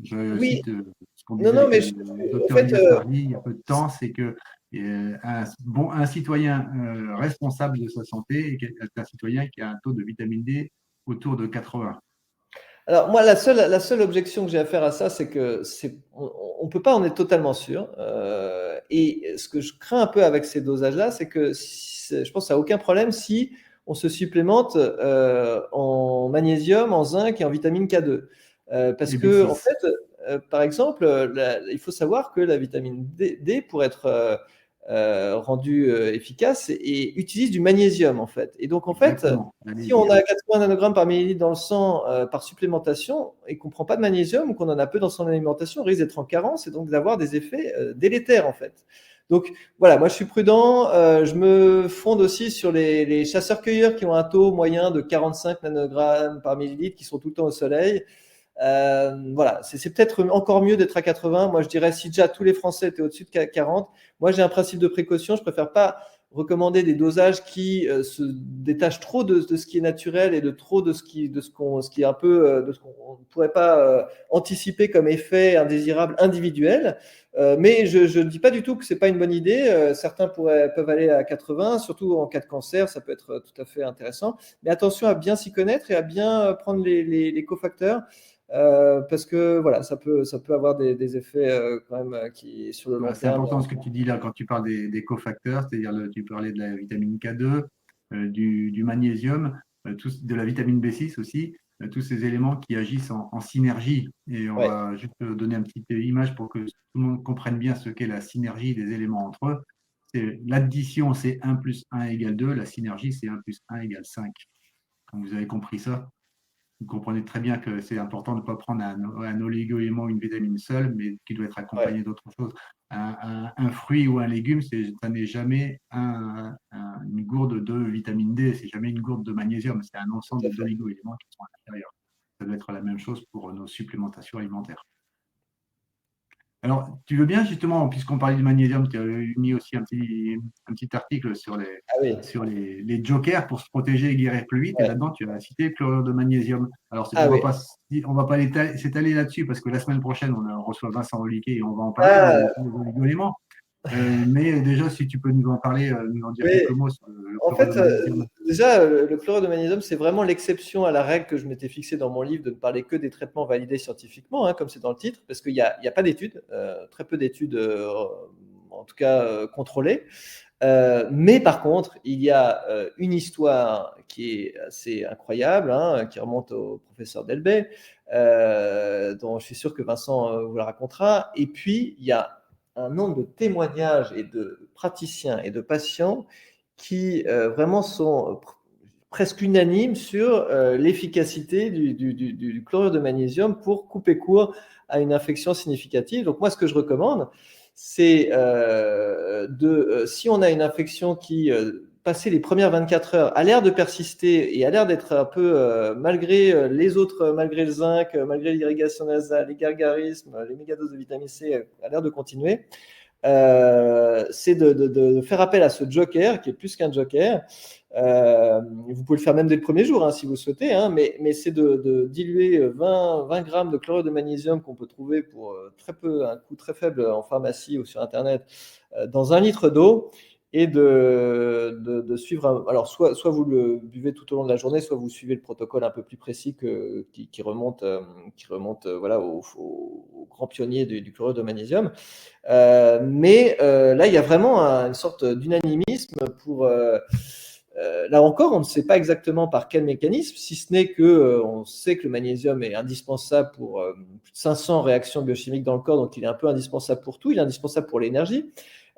je Oui, cite ce qu'on non, disait non, avec mais le en docteur fait, Elias Pardy il y a peu de temps, c'est que un citoyen responsable de sa santé est un citoyen qui a un taux de vitamine D autour de 80. alors moi, la seule objection que j'ai à faire à ça, c'est que on peut pas en être totalement sûr. Et ce que je crains un peu avec ces dosages-là, c'est que je pense que ça n'a aucun problème si on se supplémente en magnésium, en zinc et en vitamine K2. Parce Et que en B6. fait, par exemple, il faut savoir que la vitamine D pour être rendue efficace et utilise du magnésium en fait. Et donc en fait, Exactement, j'allais y si on venir. a 80 nanogrammes par millilitre dans le sang par supplémentation et qu'on ne prend pas de magnésium ou qu'on en a peu dans son alimentation, on risque d'être en carence et donc d'avoir des effets délétères en fait. Donc voilà, moi je suis prudent. Je me fonde aussi sur les chasseurs-cueilleurs qui ont un taux moyen de 45 nanogrammes par millilitre, qui sont tout le temps au soleil. Voilà, c'est peut-être encore mieux d'être à 80. Moi, je dirais si déjà tous les Français étaient au-dessus de 40. Moi, j'ai un principe de précaution. Je préfère pas recommander des dosages qui se détachent trop de ce qui est naturel et de trop ce qui est un peu de ce qu'on ne pourrait pas anticiper comme effet indésirable individuel. Mais je ne dis pas du tout que c'est pas une bonne idée. Certains peuvent aller à 80, surtout en cas de cancer, ça peut être tout à fait intéressant. Mais attention à bien s'y connaître et à bien prendre les cofacteurs. Parce que voilà, ça peut avoir des effets quand même qui sur le long Voilà, c'est terme. important ce que tu dis là quand tu parles des cofacteurs, c'est-à-dire tu parlais de la vitamine K2, du magnésium, de la vitamine B6 aussi, tous ces éléments qui agissent en synergie. Et on Ouais. va juste donner un petit image pour que tout le monde comprenne bien ce qu'est la synergie des éléments entre eux. L'addition, c'est 1 plus 1 égale 2, la synergie, c'est 1 plus 1 égale 5. Quand vous avez compris ça, vous comprenez très bien que c'est important de ne pas prendre un oligo-élément, une vitamine seule, mais qui doit être Ouais, accompagné d'autres choses. Un fruit ou un légume, ça n'est jamais une gourde de vitamine D, c'est jamais une gourde de magnésium, c'est un tout à ensemble fait. d'oligo-éléments qui sont à l'intérieur. Ça doit être la même chose pour nos supplémentations alimentaires. Alors, tu veux bien, justement, puisqu'on parlait du magnésium, tu as mis aussi un petit article Ah oui, sur les jokers pour se protéger et guérir plus vite. Et ouais. là-dedans, tu as cité le chlorure de magnésium. Alors, Ah oui. on va pas s'étaler là-dessus parce que la semaine prochaine, on reçoit Vincent Oliquet et on va en parler Ah, des oligo-éléments. Mais déjà, si tu peux nous en parler, nous en dire oui. quelques mots sur le En chlorure de fait, magnésium. déjà, le chlorure de magnésium, c'est vraiment l'exception à la règle que je m'étais fixée dans mon livre de ne parler que des traitements validés scientifiquement, hein, comme c'est dans le titre, parce qu'il y a pas d'études, très peu d'études, en tout cas contrôlées. Mais par contre, il y a une histoire qui est assez incroyable, hein, qui remonte au professeur Delbey, dont je suis sûr que Vincent vous la racontera. Et puis, il y a un nombre de témoignages et de praticiens et de patients qui vraiment sont presque unanimes sur l'efficacité du chlorure de magnésium pour couper court à une infection significative. Donc moi, ce que je recommande, c'est si on a une infection qui, passé les premières 24 heures, a l'air de persister et a l'air d'être un peu, malgré les autres, malgré le zinc, malgré l'irrigation nasale, les gargarismes, les mégadoses de vitamine C, a l'air de continuer, c'est de faire appel à ce joker, qui est plus qu'un joker. Vous pouvez le faire même dès le premier jour, hein, si vous souhaitez, hein, mais c'est de diluer 20 grammes de chlorure de magnésium qu'on peut trouver pour très peu, un coût très faible en pharmacie ou sur Internet, dans 1 litre d'eau, et de suivre. Alors, soit vous le buvez tout au long de la journée, soit vous suivez le protocole un peu plus précis qui remonte, voilà, au grand pionnier du chlorure de magnésium. Mais là, il y a vraiment une sorte d'unanimisme pour. Là encore, on ne sait pas exactement par quel mécanisme, si ce n'est que on sait que le magnésium est indispensable pour plus de 500 réactions biochimiques dans le corps, donc il est un peu indispensable pour tout. Il est indispensable pour l'énergie.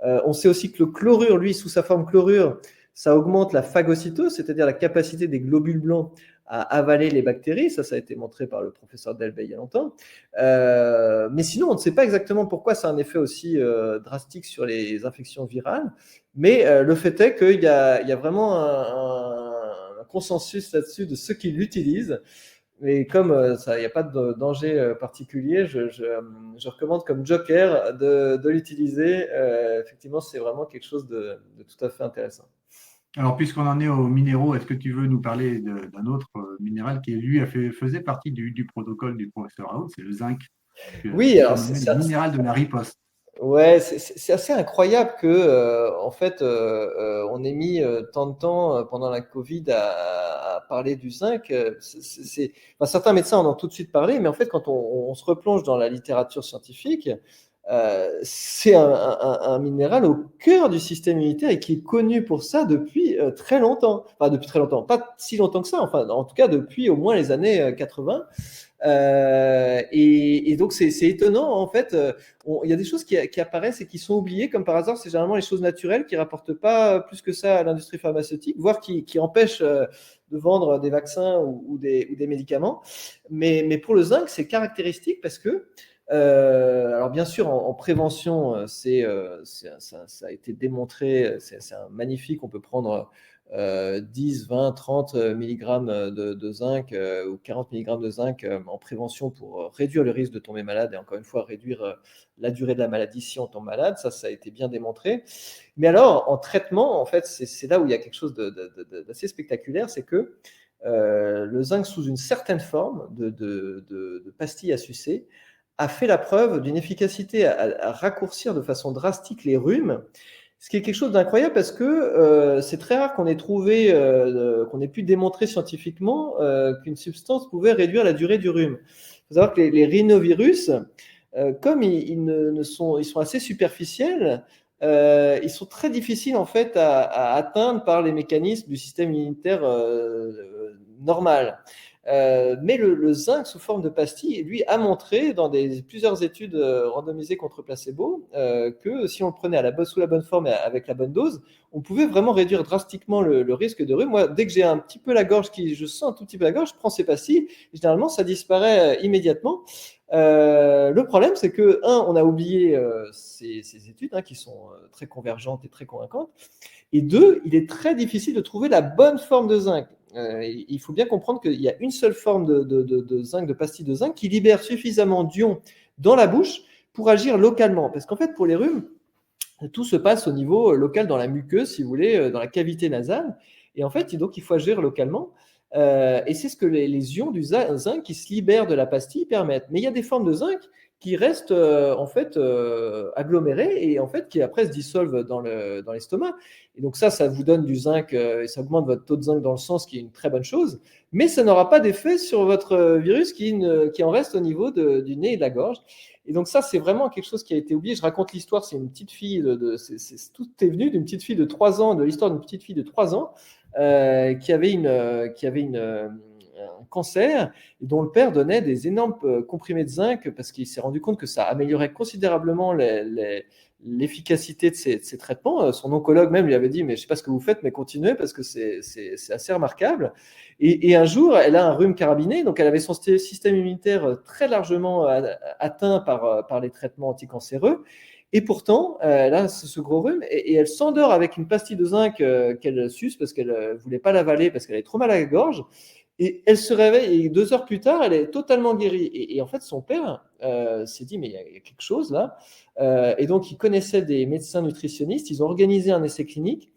On sait aussi que le chlorure, lui, sous sa forme chlorure, ça augmente la phagocytose, c'est-à-dire la capacité des globules blancs à avaler les bactéries. Ça a été montré par le professeur Delbey il y a longtemps. Mais sinon, on ne sait pas exactement pourquoi ça a un effet aussi drastique sur les infections virales. Mais le fait est qu'il y a vraiment un consensus là-dessus de ceux qui l'utilisent. Mais comme il n'y a pas de danger particulier, je recommande comme joker de l'utiliser. Effectivement, c'est vraiment quelque chose de tout à fait intéressant. Alors, puisqu'on en est aux minéraux, est-ce que tu veux nous parler d'un autre minéral qui, lui, faisait partie du protocole du professeur Raoult, c'est le zinc, que Oui, tu alors surnommais le minéral de la riposte. ouais, c'est assez incroyable que, en fait, on ait mis tant de temps pendant la Covid à parler du zinc. Enfin, certains médecins en ont tout de suite parlé, mais en fait, quand on se replonge dans la littérature scientifique, c'est un minéral au cœur du système immunitaire et qui est connu pour ça depuis très longtemps. Enfin, depuis très longtemps, pas si longtemps que ça, enfin, en tout cas depuis au moins les années 80. Et donc c'est étonnant en fait. Il y a des choses qui apparaissent et qui sont oubliées comme par hasard. C'est généralement les choses naturelles qui rapportent pas plus que ça à l'industrie pharmaceutique, voire qui empêchent de vendre des vaccins ou des médicaments. Mais pour le zinc, c'est caractéristique parce que alors bien sûr en prévention, ça a été démontré, c'est un magnifique. On peut prendre 10, 20, 30 mg de zinc ou 40 mg de zinc en prévention pour réduire le risque de tomber malade et encore une fois réduire la durée de la maladie si on tombe malade. Ça a été bien démontré. Mais alors, en traitement, en fait, c'est là où il y a quelque chose d'assez spectaculaire, c'est que le zinc sous une certaine forme de pastille à sucer a fait la preuve d'une efficacité à raccourcir de façon drastique les rhumes, ce qui est quelque chose d'incroyable parce que c'est très rare qu'on ait trouvé, qu'on ait pu démontrer scientifiquement qu'une substance pouvait réduire la durée du rhume. Il faut savoir que les rhinovirus, comme ils sont assez superficiels, ils sont très difficiles en fait à atteindre par les mécanismes du système immunitaire normal. mais le zinc sous forme de pastille, lui, a montré dans plusieurs études randomisées contre placebo que si on le prenait sous la bonne forme et avec la bonne dose, on pouvait vraiment réduire drastiquement le risque de rhume. Moi, dès que j'ai un petit peu la gorge, je sens un tout petit peu la gorge, je prends ces pastilles, et généralement ça disparaît immédiatement. Le problème, c'est que, on a oublié ces études qui sont très convergentes et très convaincantes, et deux, il est très difficile de trouver la bonne forme de zinc. Il faut bien comprendre qu'il y a une seule forme de zinc, de pastille de zinc, qui libère suffisamment d'ions dans la bouche pour agir localement. Parce qu'en fait, pour les rhumes, tout se passe au niveau local dans la muqueuse, si vous voulez, dans la cavité nasale. Et en fait, donc, il faut agir localement. Et c'est ce que les ions du zinc qui se libèrent de la pastille permettent. Mais il y a des formes de zinc qui restent en fait agglomérées et en fait qui après se dissolvent dans l'estomac. Et donc ça vous donne du zinc et ça augmente votre taux de zinc dans le sang, ce qui est une très bonne chose. Mais ça n'aura pas d'effet sur votre virus qui en reste au niveau du nez et de la gorge. Et donc ça, c'est vraiment quelque chose qui a été oublié. Je raconte l'histoire, c'est une petite fille, tout est venu d'une petite fille de 3 ans, de l'histoire d'une petite fille de 3 ans qui avait un cancer et dont le père donnait des énormes comprimés de zinc parce qu'il s'est rendu compte que ça améliorait considérablement l'efficacité de ces traitements. Son oncologue même lui avait dit, mais je ne sais pas ce que vous faites, mais continuez parce que c'est assez remarquable. Et un jour, elle a un rhume carabiné, donc elle avait son système immunitaire très largement atteint par les traitements anticancéreux. Et pourtant, elle a ce gros rhume et elle s'endort avec une pastille de zinc qu'elle suce parce qu'elle ne voulait pas l'avaler parce qu'elle avait trop mal à la gorge. Et elle se réveille et 2 heures plus tard, elle est totalement guérie. Et en fait, son père s'est dit, mais il y a quelque chose là. Et donc, il connaissait des médecins nutritionnistes. Ils ont organisé un essai clinique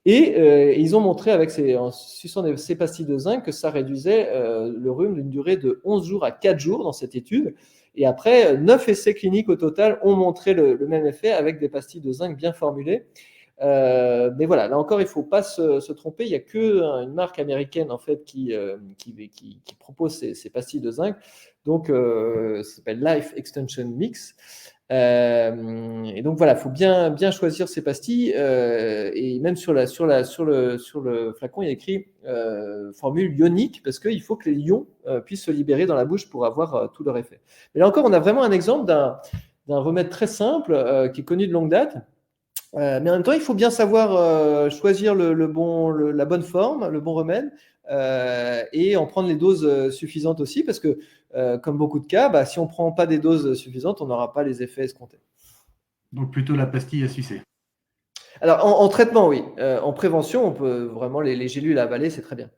et ils ont montré en suçant ces pastilles de zinc que ça réduisait le rhume d'une durée de 11 jours à 4 jours dans cette étude. Et après, 9 essais cliniques au total ont montré le même effet avec des pastilles de zinc bien formulées. Mais voilà, là encore, il ne faut pas se tromper. Il n'y a qu'une marque américaine en fait qui propose ces pastilles de zinc. Donc, ça s'appelle Life Extension Mix. Et donc voilà, il faut bien choisir ces pastilles. Et même sur le flacon, il y a écrit formule ionique parce qu'il faut que les ions puissent se libérer dans la bouche pour avoir tout leur effet. Mais là encore, on a vraiment un exemple d'un remède très simple qui est connu de longue date. Mais en même temps, il faut bien savoir choisir la bonne forme, le bon remède, et en prendre les doses suffisantes aussi, parce que, comme beaucoup de cas, si on ne prend pas des doses suffisantes, on n'aura pas les effets escomptés. Donc plutôt la pastille à sucer. Alors, en traitement, oui. En prévention, on peut vraiment les gélules à avaler, c'est très bien.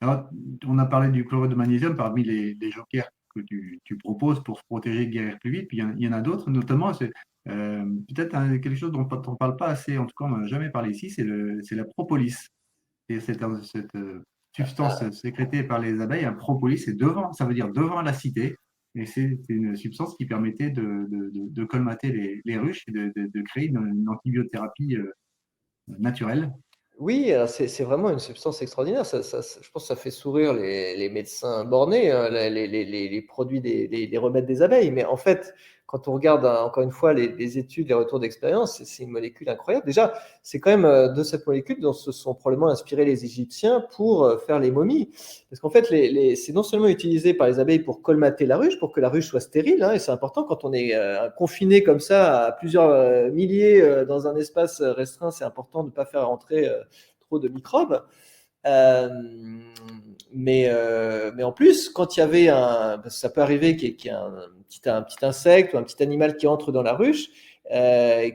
Alors, on a parlé du chlorure de magnésium parmi les jokers que tu proposes pour se protéger, guérir plus vite. Puis il y en a d'autres, notamment, c'est peut-être quelque chose dont on ne parle pas assez, en tout cas on n'en a jamais parlé ici, c'est la propolis. Et cette substance sécrétée par les abeilles, un propolis, ça veut dire devant la cité. Et c'est une substance qui permettait de colmater les ruches et de créer une antibiothérapie naturelle. Oui, c'est vraiment une substance extraordinaire. Je pense que ça fait sourire les médecins bornés, les produits, les remèdes des abeilles. Mais en fait, quand on regarde encore une fois les études, les retours d'expérience, c'est une molécule incroyable. Déjà, c'est quand même de cette molécule dont se sont probablement inspirés les Égyptiens pour faire les momies. Parce qu'en fait, c'est non seulement utilisé par les abeilles pour colmater la ruche, pour que la ruche soit stérile, et c'est important quand on est confiné comme ça à plusieurs milliers dans un espace restreint, c'est important de ne pas faire rentrer trop de microbes. Mais en plus, quand il y avait ça peut arriver qu'il y ait un petit insecte ou un petit animal qui entre dans la ruche,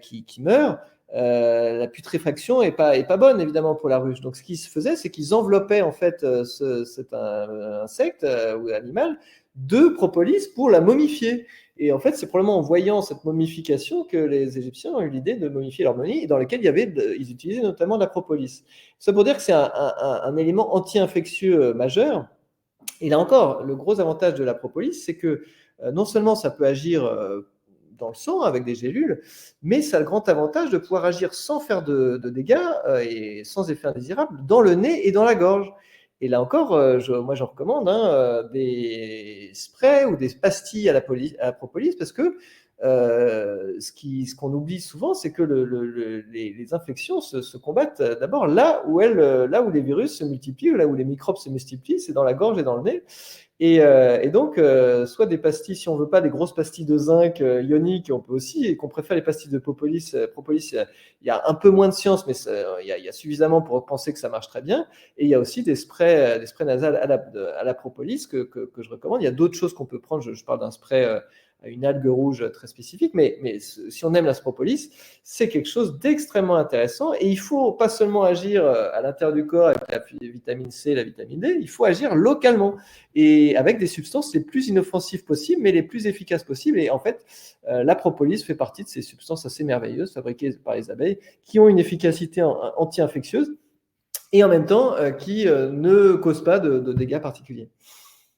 qui meurt, la putréfaction est pas bonne évidemment pour la ruche. Donc ce qui se faisait, c'est qu'ils enveloppaient en fait cet insecte ou animal de propolis pour la momifier. Et en fait, c'est probablement en voyant cette momification que les Égyptiens ont eu l'idée de momifier leur momie, dans lequel ils utilisaient notamment la propolis. Ça pour dire que c'est un élément anti-infectieux majeur. Et là encore, le gros avantage de la propolis, c'est que non seulement ça peut agir dans le sang avec des gélules, mais ça a le grand avantage de pouvoir agir sans faire de dégâts et sans effet indésirable dans le nez et dans la gorge. Et là encore, moi j'en recommande des sprays ou des pastilles à la propolis parce que ce qu'on oublie souvent, c'est que les infections se combattent d'abord là où les virus se multiplient, ou là où les microbes se multiplient, c'est dans la gorge et dans le nez. Et donc, soit des pastilles, si on veut pas des grosses pastilles de zinc ioniques, on peut aussi, et qu'on préfère les pastilles de propolis. Propolis, il y a un peu moins de science, mais il y a suffisamment pour penser que ça marche très bien. Et il y a aussi des sprays nasales à la propolis que je recommande. Il y a d'autres choses qu'on peut prendre. Je parle d'un spray à une algue rouge très spécifique, mais si on aime la propolis, c'est quelque chose d'extrêmement intéressant. Et il faut pas seulement agir à l'intérieur du corps avec la vitamine C, la vitamine D, il faut agir localement et avec des substances les plus inoffensives possibles, mais les plus efficaces possibles. Et en fait, la propolis fait partie de ces substances assez merveilleuses fabriquées par les abeilles qui ont une efficacité anti-infectieuse et en même temps qui ne causent pas de dégâts particuliers.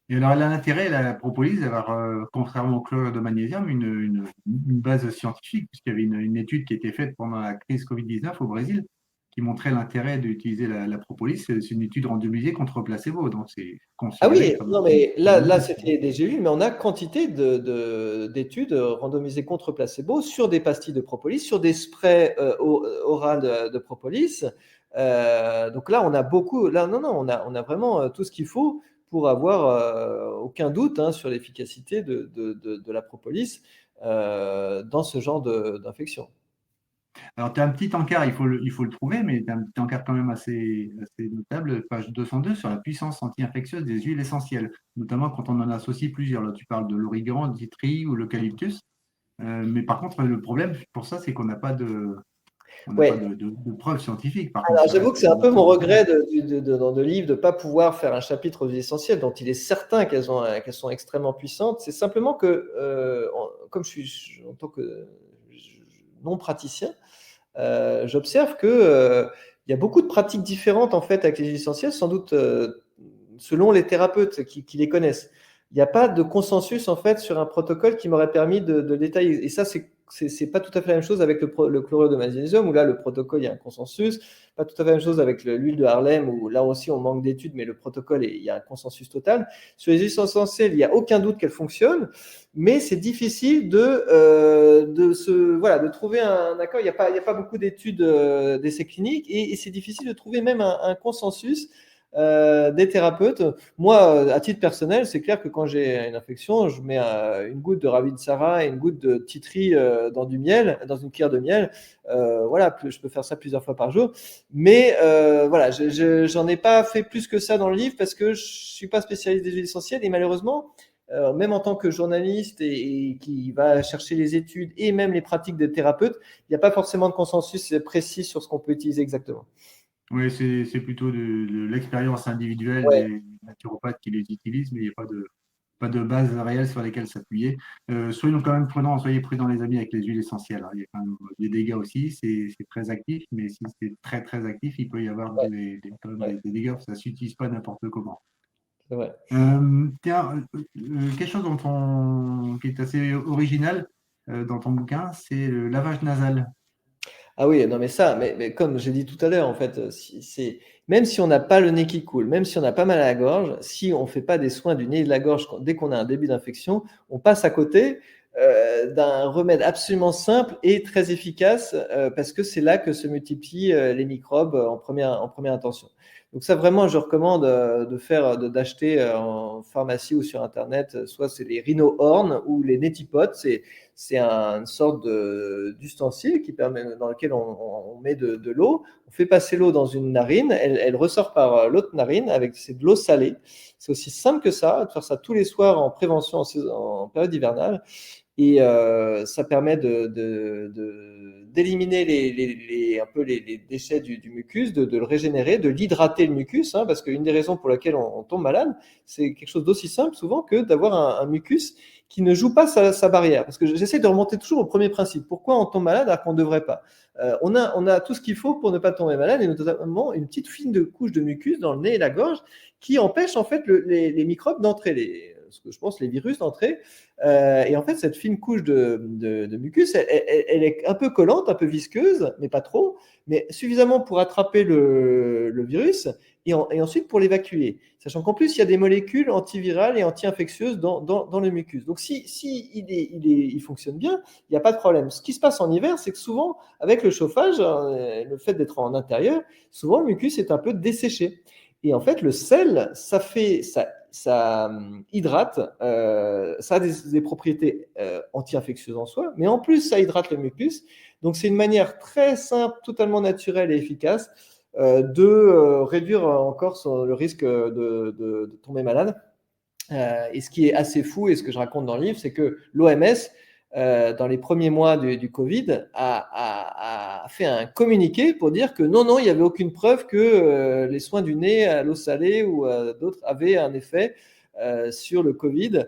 Et alors, elle a l'intérêt, la propolis, d'avoir, contrairement au chlorure de magnésium, une base scientifique, puisqu'il y avait une étude qui était faite pendant la crise Covid-19 au Brésil, qui montrait l'intérêt d'utiliser la propolis. C'est une étude randomisée contre placebo, donc c'est Ah oui, considéré comme... non, mais là c'était des GU, mais on a quantité d'études randomisées contre placebo sur des pastilles de propolis, sur des sprays orales de propolis. Donc là, on a beaucoup. Là, non, on a vraiment tout ce qu'il faut pour avoir aucun doute sur l'efficacité de la propolis dans ce genre d'infection. Alors, tu as un petit encart, il faut le trouver, mais tu as un petit encart quand même assez notable, page 202, sur la puissance anti-infectieuse des huiles essentielles, notamment quand on en associe plusieurs. Là, tu parles de l'origan, du titri ou l'eucalyptus. Mais par contre, le problème pour ça, c'est qu'on n'a pas de preuves scientifiques. Par contre, Alors, j'avoue que c'est un peu mon regret dans le livre de ne pas pouvoir faire un chapitre aux huiles essentielles, dont il est certain qu'elles sont extrêmement puissantes. C'est simplement que, comme je suis en tant que non praticien, j'observe que il y a beaucoup de pratiques différentes en fait avec les huiles essentielles, sans doute selon les thérapeutes qui les connaissent. Il n'y a pas de consensus en fait sur un protocole qui m'aurait permis de détailler. Et ça, c'est pas tout à fait la même chose avec le chlorure de magnésium, où là, le protocole, il y a un consensus. Pas tout à fait la même chose avec l'huile de Harlem, où là aussi, on manque d'études, mais le protocole, il y a un consensus total. Sur les huiles essentielles, il n'y a aucun doute qu'elles fonctionnent, mais c'est difficile de trouver un accord. Il n'y a pas beaucoup d'études d'essais cliniques, et c'est difficile de trouver même un consensus des thérapeutes. Moi, à titre personnel, c'est clair que quand j'ai une infection, je mets une goutte de Ravinsara et une goutte de titri dans du miel, dans une cuillère de miel. Voilà, je peux faire ça plusieurs fois par jour. Mais voilà, j'en ai pas fait plus que ça dans le livre parce que je suis pas spécialiste des huiles essentielles et malheureusement, même en tant que journaliste et qui va chercher les études et même les pratiques des thérapeutes, il n'y a pas forcément de consensus précis sur ce qu'on peut utiliser exactement. Oui, c'est plutôt de l'expérience individuelle Ouais. des naturopathes qui les utilisent, mais il n'y a pas de base réelle sur lesquelles s'appuyer. Soyons quand même prudents, soyez prudents les amis avec les huiles essentielles, hein. Il y a quand même des dégâts aussi, c'est très actif, mais si c'est très très actif, il peut y avoir Ouais. quand même Ouais. des dégâts, ça ne s'utilise pas n'importe comment. C'est vrai. Tiens, quelque chose qui est assez original dans ton bouquin, c'est le lavage nasal. Ah oui, non, mais comme j'ai dit tout à l'heure, en fait, même si on n'a pas le nez qui coule, même si on n'a pas mal à la gorge, si on ne fait pas des soins du nez et de la gorge dès qu'on a un début d'infection, on passe à côté d'un remède absolument simple et très efficace parce que c'est là que se multiplient les microbes en première intention. Donc ça, vraiment, je recommande d'acheter en pharmacie ou sur Internet, soit c'est les rhino-horn ou les netipotes. C'est une sorte d'ustensile dans lequel on met de l'eau. On fait passer l'eau dans une narine, elle ressort par l'autre narine c'est de l'eau salée. C'est aussi simple que ça, de faire ça tous les soirs en prévention en période hivernale. Et ça permet d'éliminer un peu les déchets du mucus, de le régénérer, de l'hydrater le mucus, parce qu'une des raisons pour laquelle on tombe malade, c'est quelque chose d'aussi simple souvent que d'avoir un mucus qui ne joue pas sa barrière. Parce que j'essaie de remonter toujours au premier principe. Pourquoi on tombe malade alors qu'on ne devrait pas on a tout ce qu'il faut pour ne pas tomber malade, et notamment une petite fine couche de mucus dans le nez et la gorge qui empêche en fait les microbes d'entrer. ce que je pense, les virus d'entrée. Et en fait, cette fine couche de mucus, elle est un peu collante, un peu visqueuse, mais pas trop, mais suffisamment pour attraper le virus et ensuite pour l'évacuer. Sachant qu'en plus, il y a des molécules antivirales et anti-infectieuses dans le mucus. Donc, si il fonctionne bien, il n'y a pas de problème. Ce qui se passe en hiver, c'est que souvent, avec le chauffage, le fait d'être en intérieur, souvent le mucus est un peu desséché. Et en fait, le sel, ça hydrate, ça a des propriétés anti-infectieuses en soi, mais en plus, ça hydrate le mucus. Donc, c'est une manière très simple, totalement naturelle et efficace de réduire encore le risque de tomber malade. Et ce qui est assez fou, et ce que je raconte dans le livre, c'est que l'OMS, dans les premiers mois du Covid, a fait un communiqué pour dire que non, il n'y avait aucune preuve que les soins du nez à l'eau salée ou d'autres avaient un effet sur le Covid.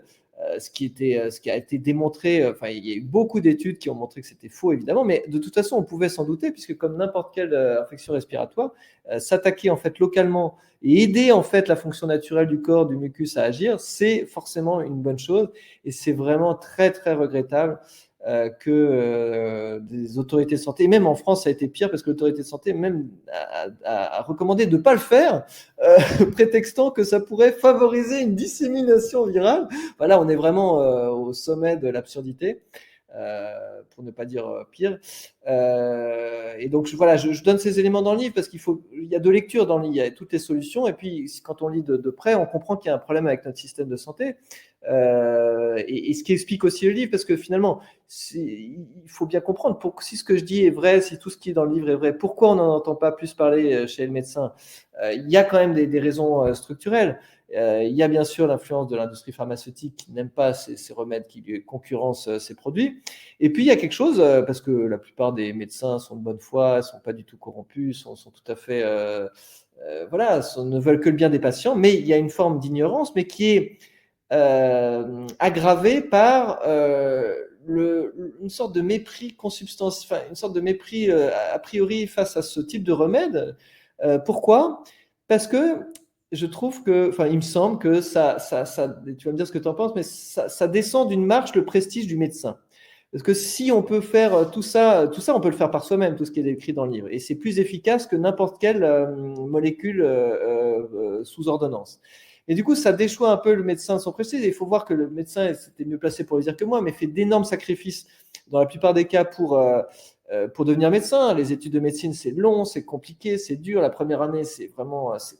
Ce qui a été démontré, enfin, il y a eu beaucoup d'études qui ont montré que c'était faux, évidemment, mais de toute façon, on pouvait s'en douter, puisque comme n'importe quelle infection respiratoire, s'attaquer en fait localement et aider en fait la fonction naturelle du corps, du mucus à agir, c'est forcément une bonne chose, et c'est vraiment très très regrettable que des autorités de santé, et même en France ça a été pire parce que l'autorité de santé même a recommandé de ne pas le faire, prétextant que ça pourrait favoriser une dissémination virale. Voilà, on est vraiment au sommet de l'absurdité. Pour ne pas dire pire. Et donc voilà, je donne ces éléments dans le livre parce il y a deux lectures dans le livre, il y a toutes les solutions, et puis quand on lit de près, on comprend qu'il y a un problème avec notre système de santé. Et ce qui explique aussi le livre, parce que finalement, il faut bien comprendre, si ce que je dis est vrai, si tout ce qui est dans le livre est vrai, pourquoi on n'en entend pas plus parler chez le médecin? Il y a quand même des raisons structurelles. Il y a bien sûr l'influence de l'industrie pharmaceutique qui n'aime pas ces remèdes qui concurrencent ces produits. Et puis il y a quelque chose, parce que la plupart des médecins sont de bonne foi, ne sont pas du tout corrompus, sont tout à fait, voilà, ne veulent que le bien des patients, mais il y a une forme d'ignorance, mais qui est aggravée par une sorte de mépris consubstantiel, enfin, une sorte de mépris a priori face à ce type de remède. Pourquoi? Parce que je trouve que, enfin, il me semble que tu vas me dire ce que tu en penses, mais ça descend d'une marche le prestige du médecin. Parce que si on peut faire tout ça, on peut le faire par soi-même, tout ce qui est décrit dans le livre. Et c'est plus efficace que n'importe quelle molécule sous ordonnance. Et du coup, ça déchoit un peu le médecin de son prestige. Et il faut voir que le médecin, c'était mieux placé pour le dire que moi, mais fait d'énormes sacrifices dans la plupart des cas pour devenir médecin. Les études de médecine, c'est long, c'est compliqué, c'est dur. La première année, c'est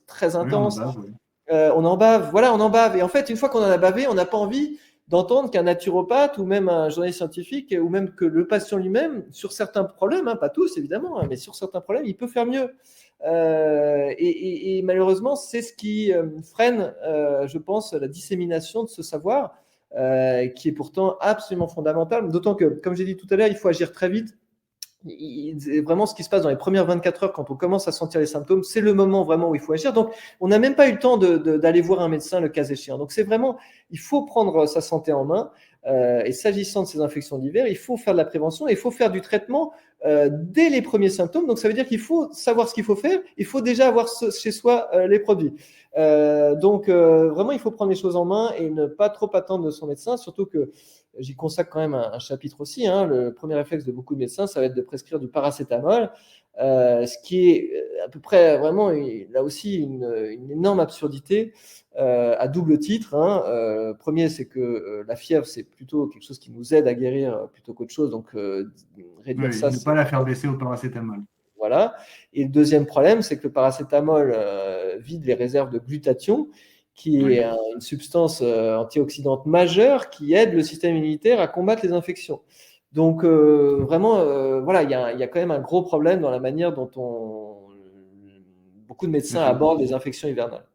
très intense. Oui, on en bave, oui. On en bave, voilà, on en bave. Et en fait, une fois qu'on en a bavé, on n'a pas envie d'entendre qu'un naturopathe ou même un journaliste scientifique ou même que le patient lui-même, sur certains problèmes, pas tous évidemment, mais sur certains problèmes, il peut faire mieux. Et malheureusement, c'est ce qui freine, je pense, la dissémination de ce savoir, qui est pourtant absolument fondamental. D'autant que, comme j'ai dit tout à l'heure, il faut agir très vite. Vraiment, ce qui se passe dans les premières 24 heures, quand on commence à sentir les symptômes, c'est le moment vraiment où il faut agir. Donc, on n'a même pas eu le temps d'aller voir un médecin, le cas échéant. Donc, c'est vraiment, il faut prendre sa santé en main. Et s'agissant de ces infections d'hiver, il faut faire de la prévention et il faut faire du traitement dès les premiers symptômes. Donc, ça veut dire qu'il faut savoir ce qu'il faut faire. Il faut déjà avoir chez soi les produits. Donc, vraiment, il faut prendre les choses en main et ne pas trop attendre de son médecin, surtout que j'y consacre quand même un chapitre aussi. Le premier réflexe de beaucoup de médecins, ça va être de prescrire du paracétamol, ce qui est à peu près vraiment, là aussi, une énorme absurdité à double titre. Premier, c'est que la fièvre, c'est plutôt quelque chose qui nous aide à guérir plutôt qu'autre chose. Donc, réduire Oui, ça, ne pas la faire baisser au paracétamol. voilà. Et le deuxième problème, c'est que le paracétamol vide les réserves de glutathion, qui est une substance antioxydante majeure qui aide le système immunitaire à combattre les infections. Donc, vraiment, voilà, il y a quand même un gros problème dans la manière dont beaucoup de médecins abordent les infections hivernales.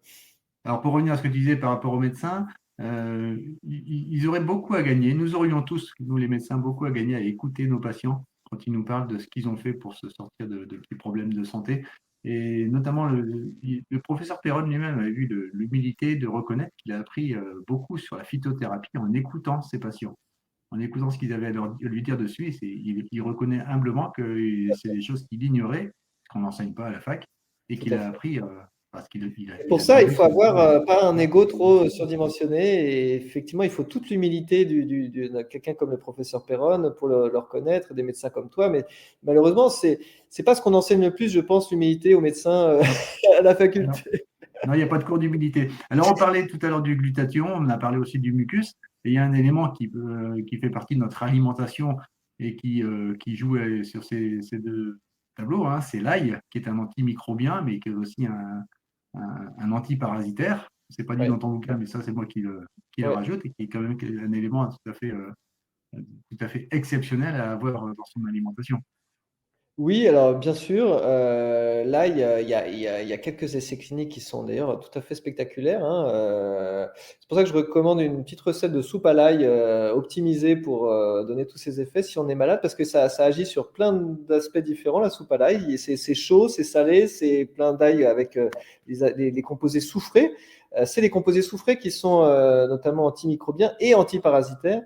Alors, pour revenir à ce que tu disais par rapport aux médecins, ils auraient beaucoup à gagner. Nous aurions tous, nous les médecins, beaucoup à gagner à écouter nos patients quand ils nous parlent de ce qu'ils ont fait pour se sortir de petits problèmes de santé. Et notamment, le professeur Perron lui-même avait eu de l'humilité de reconnaître qu'il a appris beaucoup sur la phytothérapie en écoutant ses patients, en écoutant ce qu'ils avaient à lui dire dessus. Et il reconnaît humblement que c'est des choses qu'il ignorait, qu'on n'enseigne pas à la fac, et Tout qu'il à a fait. appris parce qu'il Pour a ça, il demandé faut son avoir accord. pas un ego trop surdimensionné. Et effectivement, il faut toute l'humilité de quelqu'un comme le professeur Perron pour le reconnaître, des médecins comme toi. Mais malheureusement, c'est pas ce qu'on enseigne le plus, je pense, l'humilité aux médecins Non, à la non, faculté. non, il n'y a pas de cours d'humilité. Alors, on parlait tout à l'heure du glutathion, on a parlé aussi du mucus, et il y a un élément qui fait partie de notre alimentation et qui joue sur ces deux tableaux, hein, c'est l'ail, qui est un antimicrobien, mais qui est aussi un antiparasitaire. Ce n'est pas dit Ouais, dans ton bouquin, mais ça, c'est moi qui le ouais. rajoute, et qui est quand même un élément tout à fait exceptionnel à avoir dans son alimentation. Oui, alors bien sûr, là, il y a quelques essais cliniques qui sont d'ailleurs tout à fait spectaculaires, hein. C'est pour ça que je recommande une petite recette de soupe à l'ail optimisée pour donner tous ces effets si on est malade, parce que ça agit sur plein d'aspects différents, la soupe à l'ail. Et c'est chaud, c'est salé, c'est plein d'ail avec les composés soufrés. C'est les composés soufrés qui sont notamment antimicrobiens et antiparasitaires.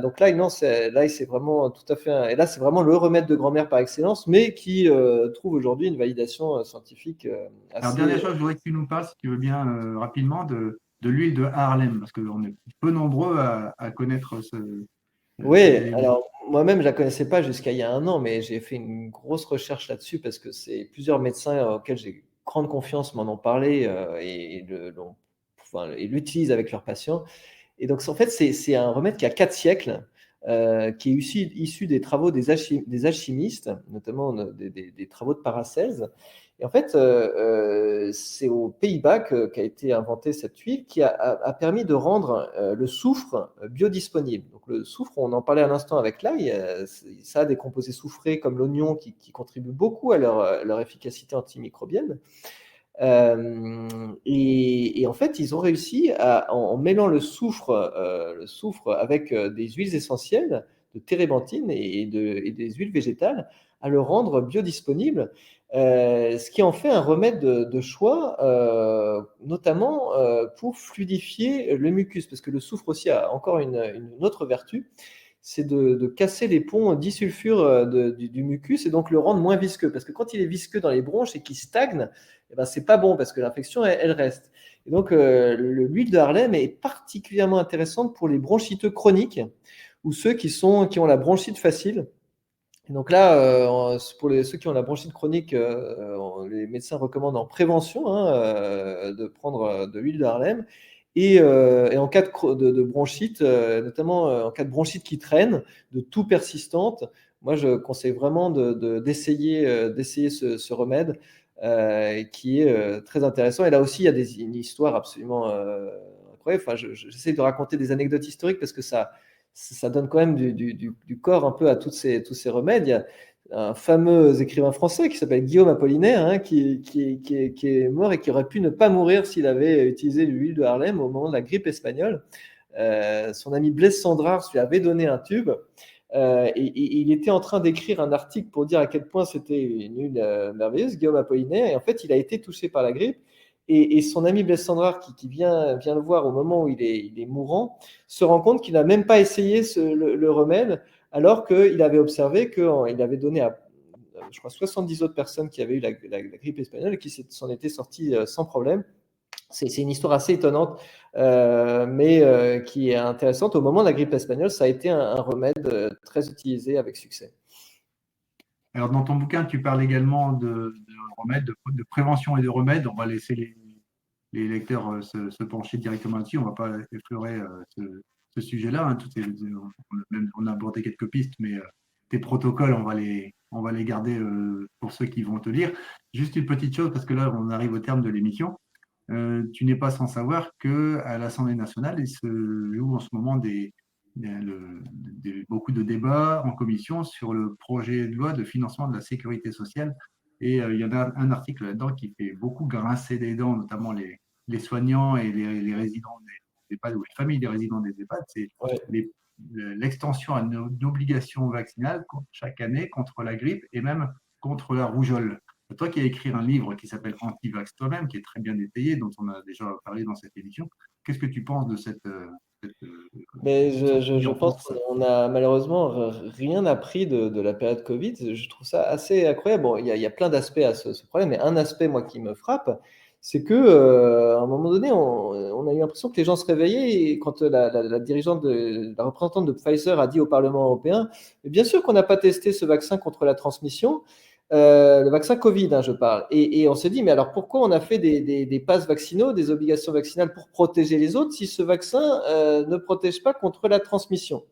Donc là, non, c'est vraiment tout à fait. Et là, c'est vraiment le remède de grand-mère par excellence, mais qui trouve aujourd'hui une validation scientifique Alors, assez. dernière chose, je voudrais que tu nous passes, si tu veux bien, rapidement, de l'huile de Harlem, parce qu'on est peu nombreux à connaître Oui, cet élément. alors moi-même, je la connaissais pas jusqu'à il y a un an, mais j'ai fait une grosse recherche là-dessus parce que c'est plusieurs médecins auxquels j'ai grande confiance m'en ont parlé enfin, et l'utilisent avec leurs patients. Et donc, en fait, c'est un remède qui a 4 siècles, qui est issu des travaux des alchimistes, notamment des travaux de Paracelse. Et en fait, c'est aux Pays-Bas qu'a été inventée cette huile qui a permis de rendre le soufre biodisponible. Donc, le soufre, on en parlait à l'instant avec l'ail, ça a des composés soufrés comme l'oignon qui contribuent beaucoup à leur efficacité antimicrobienne. Et en fait, ils ont réussi en mêlant le soufre avec des huiles essentielles de térébenthine et des huiles végétales, à le rendre biodisponible, ce qui en fait un remède de choix, notamment pour fluidifier le mucus, parce que le soufre aussi a encore une autre vertu, c'est de casser les ponts disulfure du mucus et donc le rendre moins visqueux. Parce que quand il est visqueux dans les bronches et qu'il stagne, eh ben, c'est pas bon parce que l'infection, elle reste. Et donc, l'huile de Harlem est particulièrement intéressante pour les bronchiteux chroniques ou ceux qui ont la bronchite facile. Et donc là, pour ceux qui ont la bronchite chronique, les médecins recommandent en prévention, hein, de prendre de l'huile de Harlem. Et en cas de bronchite, notamment en cas de bronchite qui traîne, de toux persistante, moi je conseille vraiment d'essayer ce remède qui est très intéressant. Et là aussi, il y a une histoire absolument incroyable. Enfin, j'essaie de raconter des anecdotes historiques parce que ça donne quand même du corps un peu à tous ces remèdes. Il y a un fameux écrivain français qui s'appelle Guillaume Apollinaire, hein, qui est mort et qui aurait pu ne pas mourir s'il avait utilisé l'huile de Harlem au moment de la grippe espagnole. Son ami Blaise Cendrars lui avait donné un tube. Et il était en train d'écrire un article pour dire à quel point c'était une huile merveilleuse, Guillaume Apollinaire. Et en fait, il a été touché par la grippe. Et son ami Blaise Cendrars, qui vient le voir au moment où il est mourant, se rend compte qu'il n'a même pas essayé le remède, alors qu'il avait observé qu'il avait donné à, je crois, 70 autres personnes qui avaient eu la grippe espagnole et qui s'en étaient sorties sans problème. C'est une histoire assez étonnante, mais qui est intéressante. Au moment de la grippe espagnole, ça a été un remède très utilisé avec succès. Alors, dans ton bouquin, tu parles également de remèdes, de prévention et de remèdes. On va laisser les lecteurs se pencher directement là-dessus. On ne va pas effleurer ce sujet-là, hein. On a abordé quelques pistes, mais tes protocoles, on va les garder pour ceux qui vont te lire. Juste une petite chose, parce que là, on arrive au terme de l'émission. Tu n'es pas sans savoir qu'à l'Assemblée nationale, il se joue en ce moment beaucoup de débats en commission sur le projet de loi de financement de la sécurité sociale. Et il y en a un article là-dedans qui fait beaucoup grincer des dents, notamment les soignants et les résidents des EHPAD ou les familles des résidents des EHPAD. C'est Ouais. l'extension à une obligation vaccinale chaque année contre la grippe et même contre la rougeole. Toi qui as écrit un livre qui s'appelle Anti-Vax toi-même, qui est très bien détaillé, dont on a déjà parlé dans cette émission, qu'est-ce que tu penses de cette, Mais cette mise je en pense course? qu'on a malheureusement rien appris de la période Covid. Je trouve ça assez incroyable. Bon, il y a plein d'aspects à ce problème, mais un aspect, moi, qui me frappe, c'est que à un moment donné, on a eu l'impression que les gens se réveillaient et quand la dirigeante, la représentante de Pfizer a dit au Parlement européen, mais bien sûr qu'on n'a pas testé ce vaccin contre la transmission, le vaccin Covid, hein, je parle. Et on s'est dit, mais alors pourquoi on a fait des passes vaccinaux, des obligations vaccinales pour protéger les autres si ce vaccin ne protège pas contre la transmission?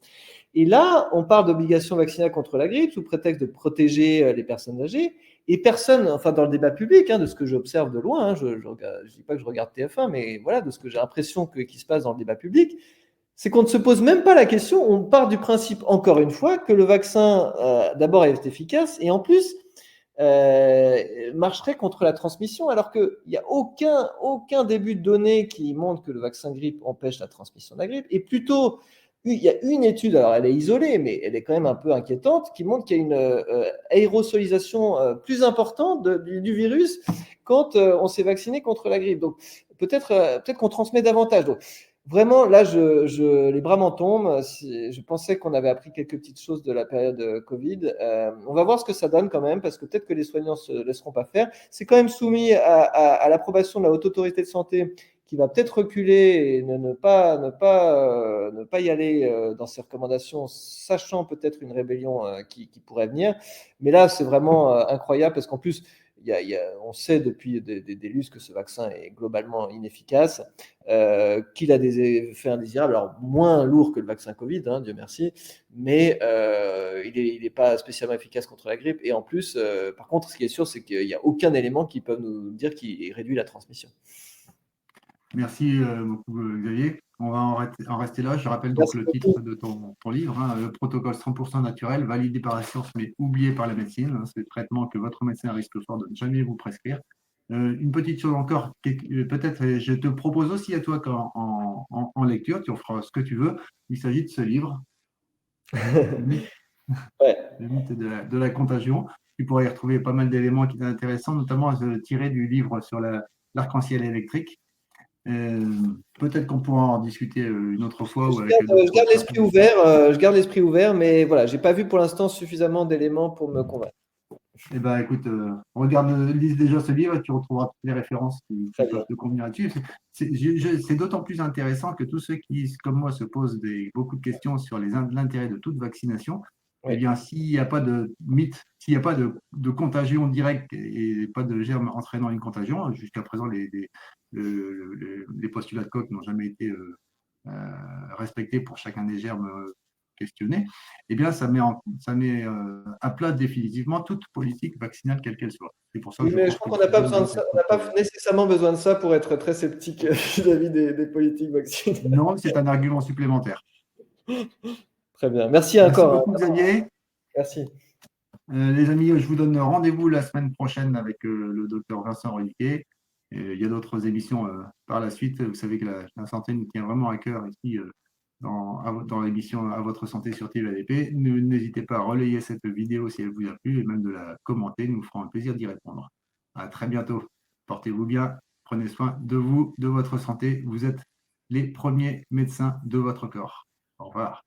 Et là, on parle d'obligation vaccinale contre la grippe sous prétexte de protéger les personnes âgées. Et personne, enfin dans le débat public, hein, de ce que j'observe de loin, hein, je ne dis pas que je regarde TF1, mais voilà, de ce que j'ai l'impression qui se passe dans le débat public, c'est qu'on ne se pose même pas la question. On part du principe, encore une fois, que le vaccin, d'abord, est efficace et en plus, marcherait contre la transmission, alors qu'il n'y a aucun début de données qui montre que le vaccin grippe empêche la transmission de la grippe. Et plutôt, il y a une étude, alors elle est isolée, mais elle est quand même un peu inquiétante, qui montre qu'il y a une aérosolisation plus importante du virus quand on s'est vacciné contre la grippe. Donc peut-être qu'on transmet davantage. Donc, vraiment, là, les bras m'en tombent. Je pensais qu'on avait appris quelques petites choses de la période Covid. On va voir ce que ça donne quand même, parce que peut-être que les soignants ne se laisseront pas faire. C'est quand même soumis à l'approbation de la Haute Autorité de Santé, qui va peut-être reculer et ne pas y aller dans ses recommandations, sachant peut-être une rébellion qui pourrait venir. Mais là, c'est vraiment incroyable, parce qu'en plus, on sait depuis des lustres que ce vaccin est globalement inefficace, qu'il a des effets indésirables, alors moins lourds que le vaccin Covid, hein, Dieu merci, mais il n'est pas spécialement efficace contre la grippe. Et en plus, par contre, ce qui est sûr, c'est qu'il n'y a aucun élément qui peut nous dire qu'il réduit la transmission. Merci beaucoup, Xavier. On va en rester là. Je rappelle donc Merci le beaucoup. titre de ton livre, hein, le protocole 100% naturel, validé par la science mais oublié par la médecine. Hein, c'est le traitement que votre médecin risque fort de ne jamais vous prescrire. Une petite chose encore, peut-être, je te propose aussi à toi qu'en lecture, tu en feras ce que tu veux. Il s'agit de ce livre, Le mythe, Ouais. le mythe de la contagion. Tu pourrais y retrouver pas mal d'éléments qui sont intéressants, notamment tirés du livre sur l'arc-en-ciel électrique. Peut-être qu'on pourra en discuter une autre fois ou avec d'autres Je garde l'esprit personnes. ouvert, mais voilà, j'ai pas vu pour l'instant suffisamment d'éléments pour me convaincre. Eh ben, écoute, lise déjà ce livre et tu retrouveras toutes les références qui Très bien. peuvent te convenir là-dessus. C'est d'autant plus intéressant que tous ceux qui, comme moi, se posent beaucoup de questions sur l'intérêt de toute vaccination, eh Oui. bien, s'il n'y a pas de mythe, s'il n'y a pas de contagion directe et pas de germe entraînant une contagion, jusqu'à présent, les postulats de Koch n'ont jamais été respectés pour chacun des germes questionnés, eh bien, ça met à plat définitivement toute politique vaccinale, quelle qu'elle soit. C'est pour ça que Oui, je mais je pense crois qu'il qu'on n'a faut pas bien besoin de lire ça, cette on n'a pas petite. nécessairement besoin de ça pour être très sceptique vis-à-vis des politiques vaccinales. Non, c'est un argument supplémentaire. Très bien. Merci Merci encore, beaucoup, hein. Xavier. Merci. Les amis, je vous donne rendez-vous la semaine prochaine avec le docteur Vincent Reliquet. Il y a d'autres émissions par la suite. Vous savez que la santé nous tient vraiment à cœur ici dans l'émission À votre santé sur TVADP. N'hésitez pas à relayer cette vidéo si elle vous a plu et même de la commenter. Nous ferons un plaisir d'y répondre. À très bientôt. Portez-vous bien. Prenez soin de vous, de votre santé. Vous êtes les premiers médecins de votre corps. Au revoir.